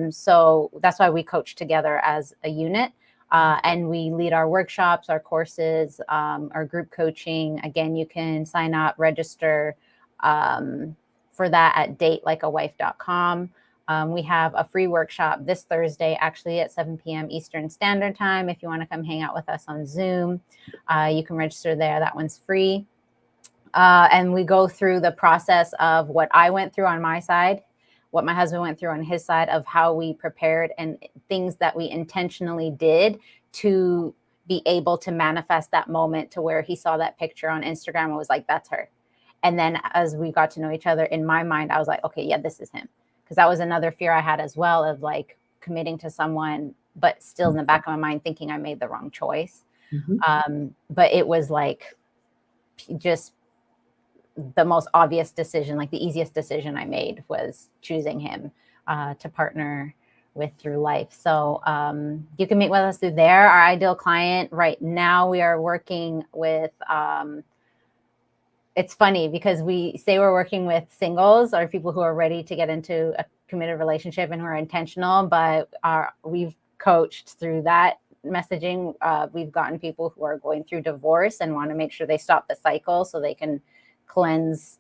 So that's why we coach together as a unit. And we lead our workshops, our courses, our group coaching. Again, you can sign up, register for that at 𝗏𝐿ikeawife.com. We have a free workshop this Thursday, actually at 7 p.m. Eastern Standard Time. If you want to come hang out with us on Zoom, you can register there. That one's free. And we go through the process of what I went through on my side, what my husband went through on his side, of how we prepared and things that we intentionally did to be able to manifest that moment to where he saw that picture on Instagram and was like, that's her. And then as we got to know each other, in my mind, I was like, okay, yeah, this is him. Because that was another fear I had as well, of like committing to someone, but still in the back of my mind thinking I made the wrong choice. But it was like just the most obvious decision, like the easiest decision I made was choosing him to partner with through life. So you can meet with us through there. Our ideal client right now, we are working with, it's funny because we say we're working with singles or people who are ready to get into a committed relationship and who are intentional, but we've coached through that messaging. We've gotten people who are going through divorce and want to make sure they stop the cycle so they can cleanse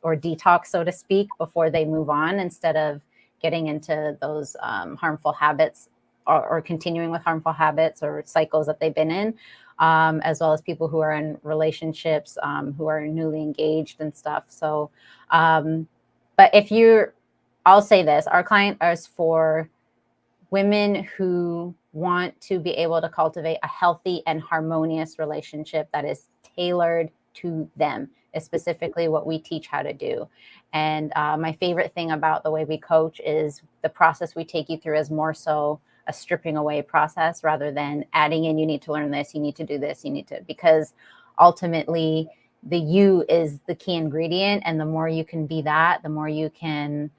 or detox, so to speak, before they move on, instead of getting into those harmful habits or continuing with harmful habits or cycles that they've been in, as well as people who are in relationships, who are newly engaged and stuff. So, but I'll say this, our client is for women who want to be able to cultivate a healthy and harmonious relationship that is tailored to them, is specifically what we teach how to do. And my favorite thing about the way we coach is the process we take you through is more so a stripping away process rather than adding in, you need to learn this, you need to do this, because ultimately the you is the key ingredient. And the more you can be that, the more you can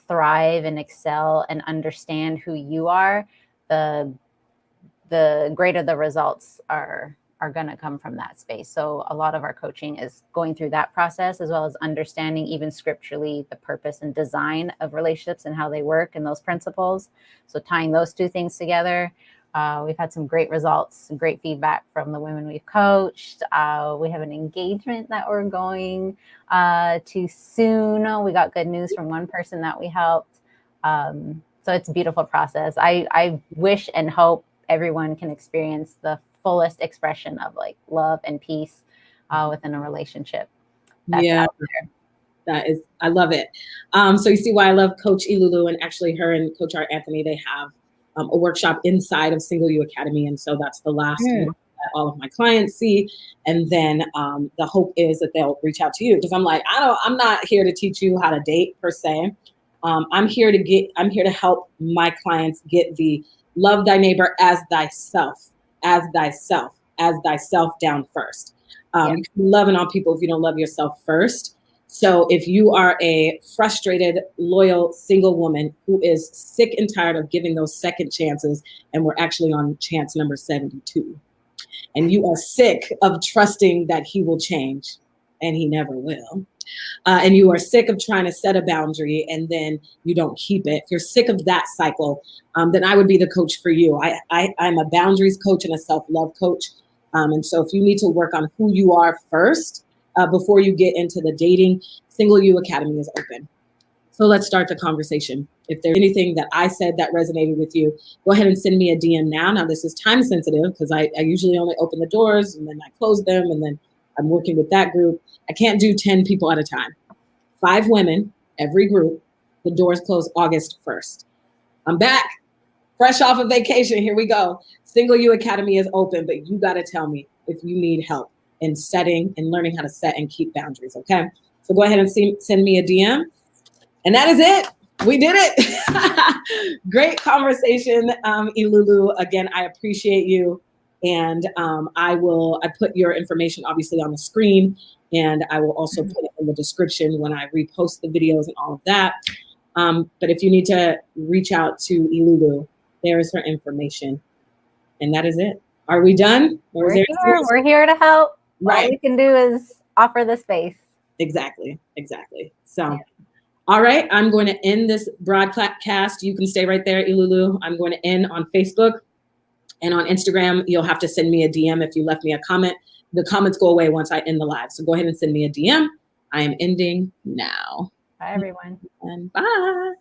thrive and excel and understand who you are, the greater the results are going to come from that space. So a lot of our coaching is going through that process, as well as understanding even scripturally the purpose and design of relationships and how they work and those principles. So tying those two things together, we've had some great results, some great feedback from the women we've coached. We have an engagement that we're going to soon. We got good news from one person that we helped. So it's a beautiful process. I wish and hope everyone can experience the fullest expression of like love and peace within a relationship. That's out there. That is, I love it. So you see why I love Coach Elulu, and actually her and Coach Art Anthony, they have a workshop inside of Single You Academy. And so that's the last one that all of my clients see. And then the hope is that they'll reach out to you, because I'm like, I'm not here to teach you how to date per se. I'm here to help my clients get the love thy neighbor as thyself down first. You can be loving on people if you don't love yourself first. So if you are a frustrated, loyal, single woman who is sick and tired of giving those second chances, and we're actually on chance number 72, and you are sick of trusting that he will change, and he never will, and you are sick of trying to set a boundary and then you don't keep it, if you're sick of that cycle, then I would be the coach for you. I'm a boundaries coach and a self-love coach. And so if you need to work on who you are first, before you get into the dating, Single You Academy is open. So let's start the conversation. If there's anything that I said that resonated with you, go ahead and send me a DM now. Now this is time sensitive because I usually only open the doors and then I close them, and then I'm working with that group. I can't do 10 people at a time. 5 women, every group. The doors close August 1st. I'm back, fresh off of vacation. Here we go. Single You Academy is open, but you got to tell me if you need help in setting and learning how to set and keep boundaries, okay? So go ahead and send me a DM. And that is it. We did it. Great conversation, Elulu. Again, I appreciate you. And I put your information obviously on the screen, and I will also put it in the description when I repost the videos and all of that. But if you need to reach out to Elulu, there is her information. And that is it. Are we done? We're here to help. Right. All we can do is offer the space. Exactly. So, all right, I'm going to end this broadcast. You can stay right there, Elulu. I'm going to end on Facebook. And on Instagram, you'll have to send me a DM if you left me a comment. The comments go away once I end the live. So go ahead and send me a DM. I am ending now. Bye, everyone. And bye.